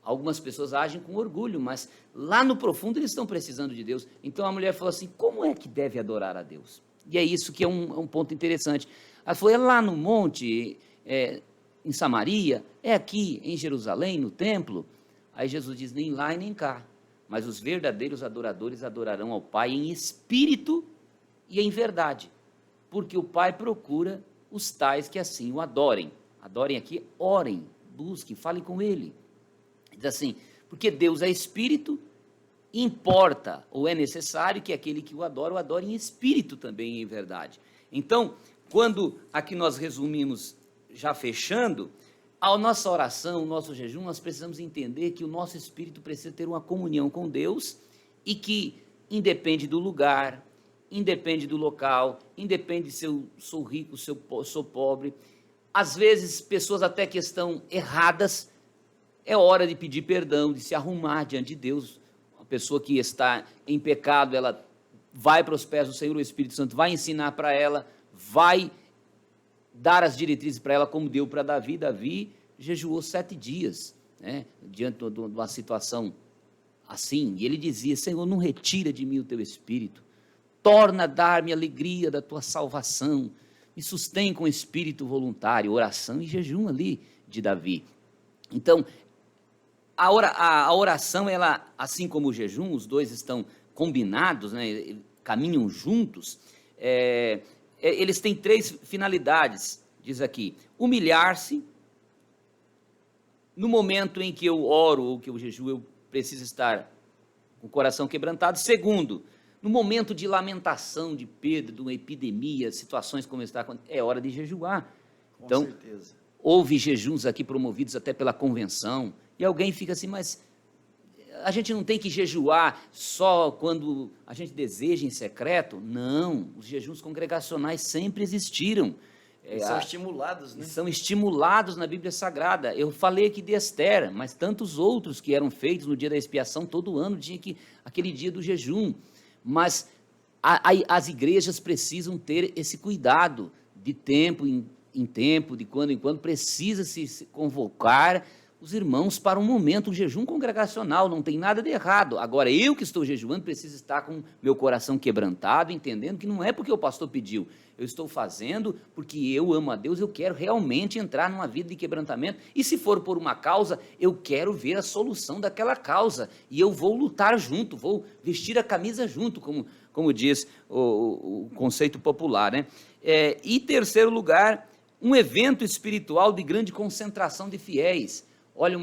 algumas pessoas agem com orgulho, mas lá no profundo eles estão precisando de Deus. Então a mulher falou assim, como é que deve adorar a Deus? E é isso que é um ponto interessante. Ela falou, é lá no monte, em Samaria, é aqui em Jerusalém, no templo? Aí Jesus diz, nem lá e nem cá, mas os verdadeiros adoradores adorarão ao Pai em espírito e em verdade, porque o Pai procura os tais que assim o adorem. Adorem aqui, orem, busquem, falem com Ele. Diz assim, porque Deus é espírito, importa ou é necessário que aquele que o adore em espírito também e em verdade. Então, quando aqui nós resumimos, já fechando, a nossa oração, o nosso jejum, nós precisamos entender que o nosso espírito precisa ter uma comunhão com Deus e que independe do lugar, independe do local, independe se eu sou rico, se eu sou pobre. Às vezes, pessoas até que estão erradas, é hora de pedir perdão, de se arrumar diante de Deus. Uma pessoa que está em pecado, ela vai para os pés do Senhor, o Espírito Santo vai ensinar para ela, vai dar as diretrizes para ela, como deu para Davi. Davi jejuou 7 dias, né, diante de uma situação assim, e ele dizia, Senhor, não retira de mim o teu Espírito, torna a dar-me a alegria da tua salvação, me sustém com espírito voluntário, oração e jejum ali de Davi. Então, a oração, ela, assim como o jejum, os dois estão combinados, né, caminham juntos, eles têm 3 finalidades, diz aqui, humilhar-se, no momento em que eu oro ou que eu jejuo, eu preciso estar com o coração quebrantado. Segundo, no momento de lamentação, de perda, de uma epidemia, situações como está acontecendo, é hora de jejuar. Então, com certeza. Houve jejuns aqui promovidos até pela convenção, e alguém fica assim, mas a gente não tem que jejuar só quando a gente deseja em secreto? Não, os jejuns congregacionais sempre existiram. São estimulados, né? São estimulados na Bíblia Sagrada. Eu falei aqui de Esther, mas tantos outros que eram feitos no dia da expiação, todo ano tinha aquele dia do jejum. Mas as igrejas precisam ter esse cuidado, de tempo em tempo, de quando em quando, precisa se convocar os irmãos para um momento, um jejum congregacional, não tem nada de errado. Agora, eu que estou jejuando, preciso estar com meu coração quebrantado, entendendo que não é porque o pastor pediu, eu estou fazendo porque eu amo a Deus, eu quero realmente entrar numa vida de quebrantamento, e se for por uma causa, eu quero ver a solução daquela causa, e eu vou lutar junto, vou vestir a camisa junto, como diz o conceito popular, né? E terceiro lugar, um evento espiritual de grande concentração de fiéis. Olha,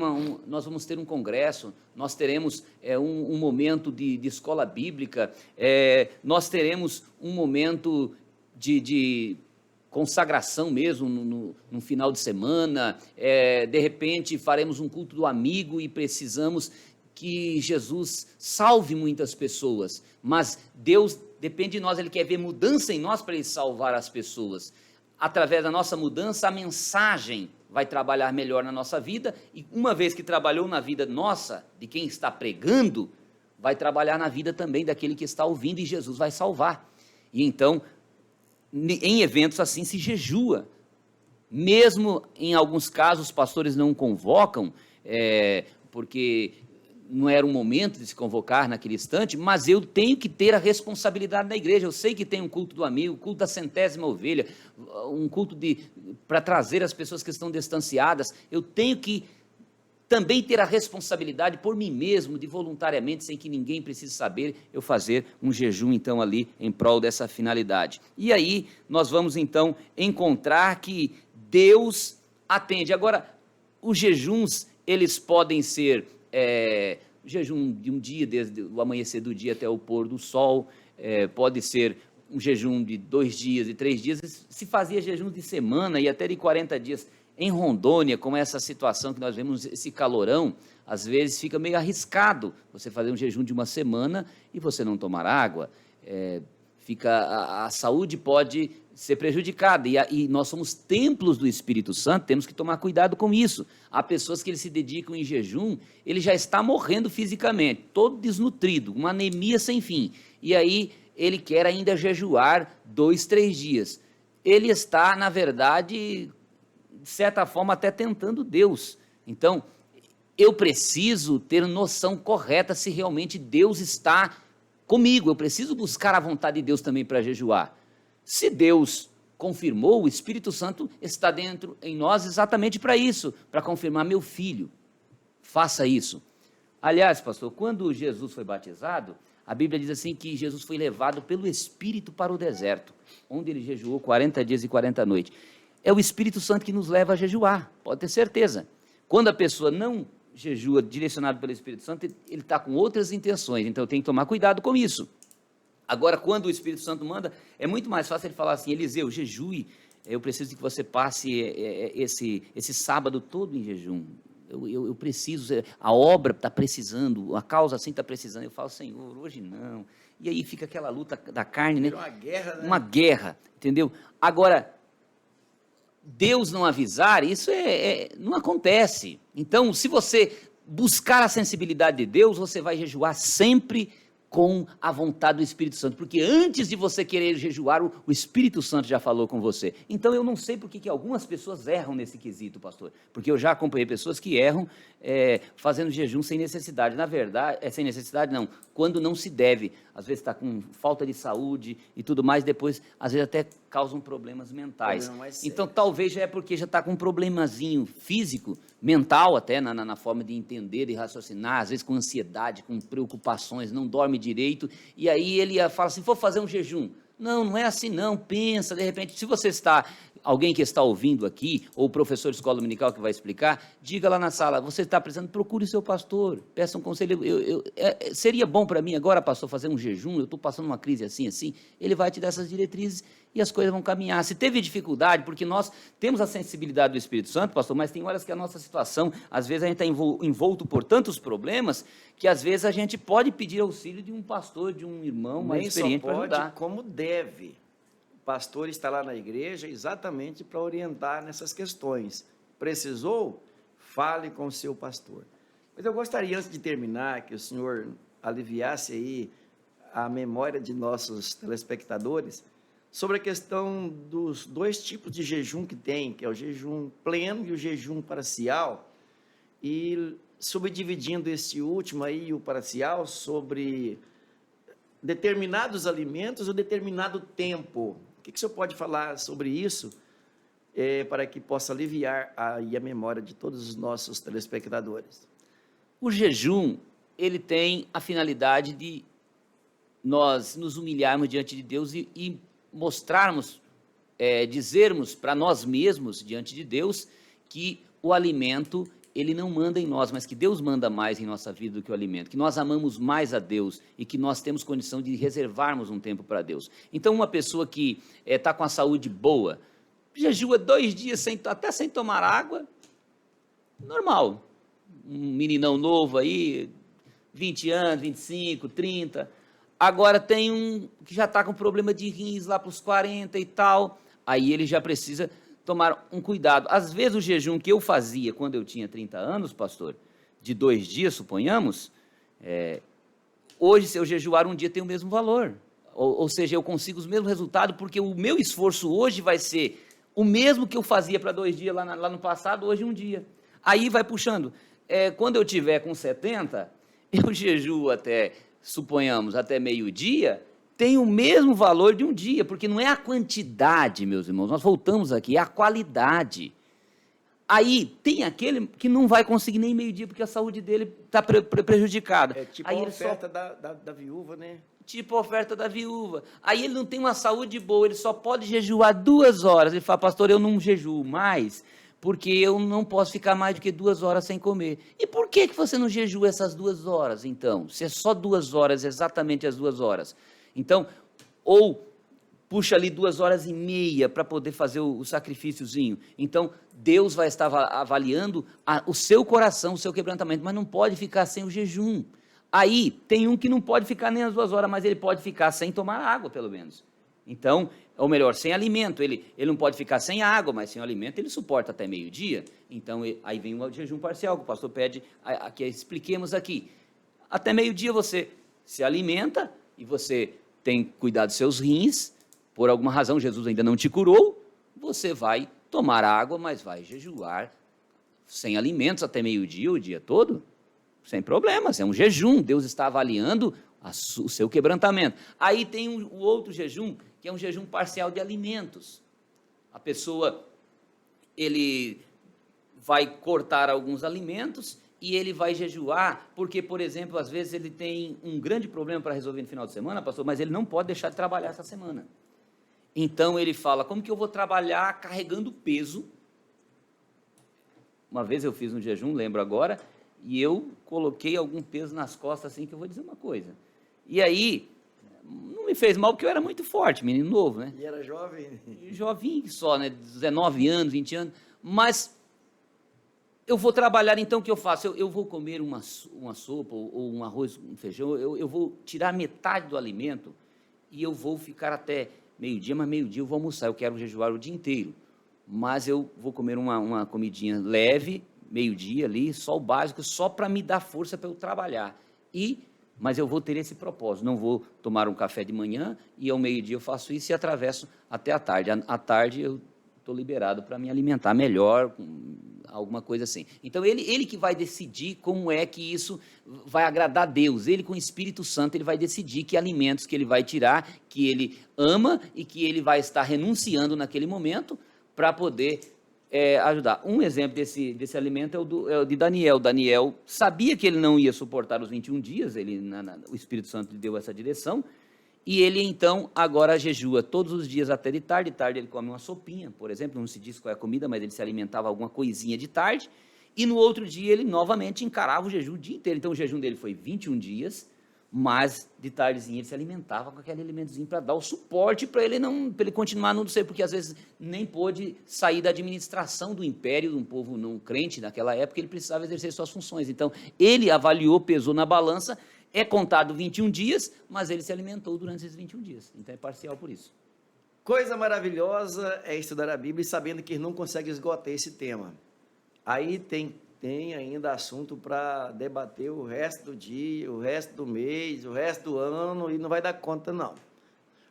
nós vamos ter um congresso, nós teremos um momento de escola bíblica, nós teremos um momento de consagração mesmo no final de semana, de repente faremos um culto do amigo e precisamos que Jesus salve muitas pessoas, mas Deus depende de nós, Ele quer ver mudança em nós para Ele salvar as pessoas. Através da nossa mudança, a mensagem vai trabalhar melhor na nossa vida, e uma vez que trabalhou na vida nossa, de quem está pregando, vai trabalhar na vida também daquele que está ouvindo, e Jesus vai salvar. E então, em eventos assim se jejua, mesmo em alguns casos os pastores não convocam, porque não era um momento de se convocar naquele instante, mas eu tenho que ter a responsabilidade da igreja. Eu sei que tem um culto do amigo, culto da 100ª ovelha, um culto para trazer as pessoas que estão distanciadas. Eu tenho que também ter a responsabilidade por mim mesmo, de voluntariamente, sem que ninguém precise saber, eu fazer um jejum então ali em prol dessa finalidade. E aí nós vamos então encontrar que Deus atende. Agora, os jejuns, eles podem ser jejum de um dia, desde o amanhecer do dia até o pôr do sol, pode ser um jejum de 2 dias, de 3 dias, se fazia jejum de semana e até de 40 dias. Em Rondônia, com essa situação que nós vemos, esse calorão, às vezes fica meio arriscado você fazer um jejum de uma semana e você não tomar água, a saúde pode ser prejudicada. E nós somos templos do Espírito Santo, temos que tomar cuidado com isso. Há pessoas que eles se dedicam em jejum, ele já está morrendo fisicamente, todo desnutrido, uma anemia sem fim. E aí ele quer ainda jejuar 2, 3 dias. Ele está, na verdade, de certa forma, até tentando Deus. Então, eu preciso ter noção correta se realmente Deus está comigo. Eu preciso buscar a vontade de Deus também para jejuar. Se Deus confirmou, o Espírito Santo está dentro em nós exatamente para isso, para confirmar: meu filho, faça isso. Aliás, pastor, quando Jesus foi batizado, a Bíblia diz assim que Jesus foi levado pelo Espírito para o deserto, onde ele jejuou 40 dias e 40 noites. É o Espírito Santo que nos leva a jejuar, pode ter certeza. Quando a pessoa não jejua direcionado pelo Espírito Santo, ele está com outras intenções, então eu tenho que tomar cuidado com isso. Agora, quando o Espírito Santo manda, é muito mais fácil ele falar assim: Eliseu, jejue, eu preciso que você passe esse sábado todo em jejum. Eu preciso, a obra está precisando, a causa assim está precisando. Eu falo: Senhor, hoje não. E aí fica aquela luta da carne, né? Uma guerra, né? Uma guerra, entendeu? Agora, Deus não avisar, isso não acontece. Então, se você buscar a sensibilidade de Deus, você vai jejuar sempre com a vontade do Espírito Santo, porque antes de você querer jejuar, o Espírito Santo já falou com você. Então eu não sei por que algumas pessoas erram nesse quesito, pastor, porque eu já acompanhei pessoas que erram fazendo jejum sem necessidade. Na verdade, sem necessidade não, quando não se deve, às vezes está com falta de saúde e tudo mais, depois às vezes até causam problemas mentais. Então talvez já é porque já está com um problemazinho físico, mental até, na forma de entender, de raciocinar, às vezes com ansiedade, com preocupações, não dorme direito, e aí ele fala assim: vou fazer um jejum. Não, não é assim não, pensa, de repente, se você está, alguém que está ouvindo aqui, ou o professor de escola dominical que vai explicar, diga lá na sala: você está precisando, procure o seu pastor, peça um conselho. Seria bom para mim agora, pastor, fazer um jejum, eu estou passando uma crise assim, ele vai te dar essas diretrizes e as coisas vão caminhar. Se teve dificuldade, porque nós temos a sensibilidade do Espírito Santo, pastor, mas tem horas que a nossa situação, às vezes a gente está envolto por tantos problemas, que às vezes a gente pode pedir auxílio de um pastor, de um irmão mais experiente para ajudar. Como deve. O pastor está lá na igreja exatamente para orientar nessas questões. Precisou? Fale com o seu pastor. Mas eu gostaria, antes de terminar, que o senhor aliviasse aí a memória de nossos telespectadores sobre a questão dos 2 tipos de jejum que tem, que é o jejum pleno e o jejum parcial, e subdividindo esse último aí, o parcial, sobre determinados alimentos ou determinado tempo. O que o senhor pode falar sobre isso, para que possa aliviar aí a memória de todos os nossos telespectadores? O jejum, ele tem a finalidade de nós nos humilharmos diante de Deus e mostrarmos, dizermos para nós mesmos, diante de Deus, que o alimento, ele não manda em nós, mas que Deus manda mais em nossa vida do que o alimento, que nós amamos mais a Deus e que nós temos condição de reservarmos um tempo para Deus. Então, uma pessoa que está com a saúde boa, jejua 2 dias até sem tomar água, normal. Um meninão novo aí, 20 anos, 25, 30... Agora tem um que já está com problema de rins lá para os 40 e tal, aí ele já precisa tomar um cuidado. Às vezes o jejum que eu fazia quando eu tinha 30 anos, pastor, de 2 dias, suponhamos, hoje se eu jejuar um dia tem o mesmo valor, ou seja, eu consigo os mesmos resultados, porque o meu esforço hoje vai ser o mesmo que eu fazia para 2 dias lá no passado, hoje um dia. Aí vai puxando. Quando eu tiver com 70, eu jejuo suponhamos, até meio-dia, tem o mesmo valor de um dia, porque não é a quantidade, meus irmãos, nós voltamos aqui, é a qualidade. Aí tem aquele que não vai conseguir nem meio-dia, porque a saúde dele está prejudicada. Tipo aí a oferta da viúva, né? Tipo a oferta da viúva. Aí ele não tem uma saúde boa, ele só pode jejuar 2 horas. Ele fala: pastor, eu não jejuo mais, porque eu não posso ficar mais do que 2 horas sem comer. E por que você não jejua essas 2 horas, então? Se é só 2 horas, exatamente as 2 horas. Então, ou puxa ali 2h30 para poder fazer o sacrifíciozinho. Então, Deus vai estar avaliando o seu coração, o seu quebrantamento, mas não pode ficar sem o jejum. Aí, tem um que não pode ficar nem as 2 horas, mas ele pode ficar sem tomar água, pelo menos. Então, ou melhor, sem alimento. Ele não pode ficar sem água, mas sem alimento ele suporta até meio-dia. Então, aí vem o jejum parcial, que o pastor pede que expliquemos aqui. Até meio-dia você se alimenta e você tem cuidado dos seus rins, por alguma razão Jesus ainda não te curou, você vai tomar água, mas vai jejuar sem alimentos até meio-dia, o dia todo, sem problemas, é um jejum. Deus está avaliando o seu quebrantamento. Aí tem o outro jejum, que é um jejum parcial de alimentos. A pessoa, ele vai cortar alguns alimentos e ele vai jejuar, porque, por exemplo, às vezes ele tem um grande problema para resolver no final de semana, pastor, mas ele não pode deixar de trabalhar essa semana. Então ele fala, como que eu vou trabalhar carregando peso? Uma vez eu fiz um jejum, lembro agora, e eu coloquei algum peso nas costas, assim, que eu vou dizer uma coisa. E aí, não me fez mal, porque eu era muito forte, menino novo, né? E era jovem? Jovinho só, né? 19 anos, 20 anos. Mas eu vou trabalhar, então o que eu faço? Eu vou comer uma sopa, ou um arroz, um feijão, eu vou tirar metade do alimento e eu vou ficar até meio-dia, mas meio-dia eu vou almoçar, eu quero jejuar o dia inteiro. Mas eu vou comer uma comidinha leve, meio-dia ali, só o básico, só para me dar força para eu trabalhar. Mas eu vou ter esse propósito, não vou tomar um café de manhã e ao meio-dia eu faço isso e atravesso até a tarde. À tarde eu estou liberado para me alimentar melhor, alguma coisa assim. Então, ele que vai decidir como é que isso vai agradar a Deus. Ele, com o Espírito Santo, ele vai decidir que alimentos que ele vai tirar, que ele ama e que ele vai estar renunciando naquele momento para poder ajudar. Um exemplo desse alimento é o de Daniel. Daniel sabia que ele não ia suportar os 21 dias, o Espírito Santo lhe deu essa direção, e ele então agora jejua todos os dias até de tarde ele come uma sopinha, por exemplo, não se diz qual é a comida, mas ele se alimentava alguma coisinha de tarde, e no outro dia ele novamente encarava o jejum o dia inteiro. Então o jejum dele foi 21 dias, mas de tardezinha ele se alimentava com aquele alimentozinho para dar o suporte para ele continuar não sei, porque às vezes nem pôde sair da administração do império, de um povo não crente naquela época, ele precisava exercer suas funções. Então ele avaliou, pesou na balança, é contado 21 dias, mas ele se alimentou durante esses 21 dias, então é parcial por isso. Coisa maravilhosa é estudar a Bíblia e sabendo que não consegue esgotar esse tema. Aí tem ainda assunto para debater o resto do dia, o resto do mês, o resto do ano, e não vai dar conta, não.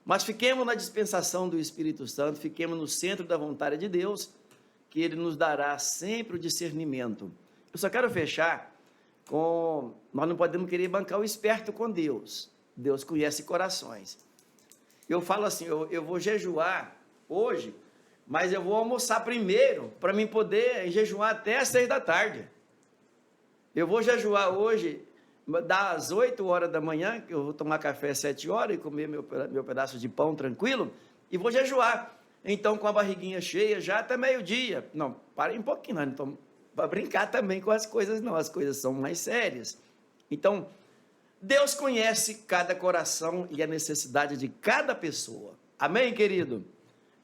Mas fiquemos na dispensação do Espírito Santo, fiquemos no centro da vontade de Deus, que Ele nos dará sempre o discernimento. Eu só quero fechar nós não podemos querer bancar o esperto com Deus. Deus conhece corações. Eu falo assim, eu vou jejuar hoje, mas eu vou almoçar primeiro, para mim poder jejuar até às 6 da tarde. Eu vou jejuar hoje, das 8 horas da manhã, que eu vou tomar café às 7 horas e comer meu pedaço de pão tranquilo, e vou jejuar. Então, com a barriguinha cheia, já até meio-dia. Não, parem um pouquinho, nós não estamos para brincar também com as coisas, não. As coisas são mais sérias. Então, Deus conhece cada coração e a necessidade de cada pessoa. Amém, querido?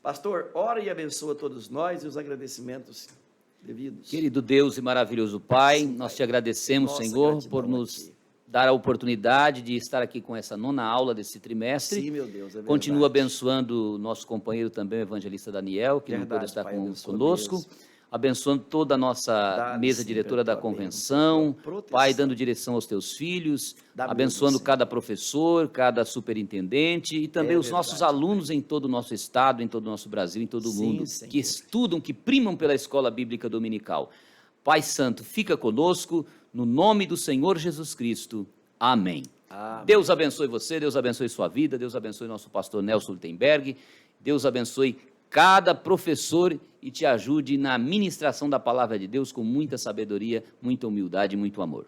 Pastor, ora e abençoa todos nós e os agradecimentos devidos. Querido Deus e maravilhoso Pai, sim, nós te agradecemos, Senhor, por nos dar a oportunidade de estar aqui com essa 9ª aula desse trimestre. Sim, meu Deus, é verdade. Continua abençoando o nosso companheiro também, o evangelista Daniel, que verdade, não pôde estar conosco. Deus. Abençoando toda a nossa mesa diretora da convenção, Pai, dando direção aos teus filhos, abençoando cada professor, cada superintendente e também os nossos alunos em todo o nosso estado, em todo o nosso Brasil, em todo o mundo, que estudam, que primam pela escola bíblica dominical. Pai Santo, fica conosco, no nome do Senhor Jesus Cristo. Amém. Amém. Deus abençoe você, Deus abençoe sua vida, Deus abençoe nosso pastor Nelson Lutemberg, Deus abençoe cada professor e te ajude na ministração da palavra de Deus com muita sabedoria, muita humildade e muito amor.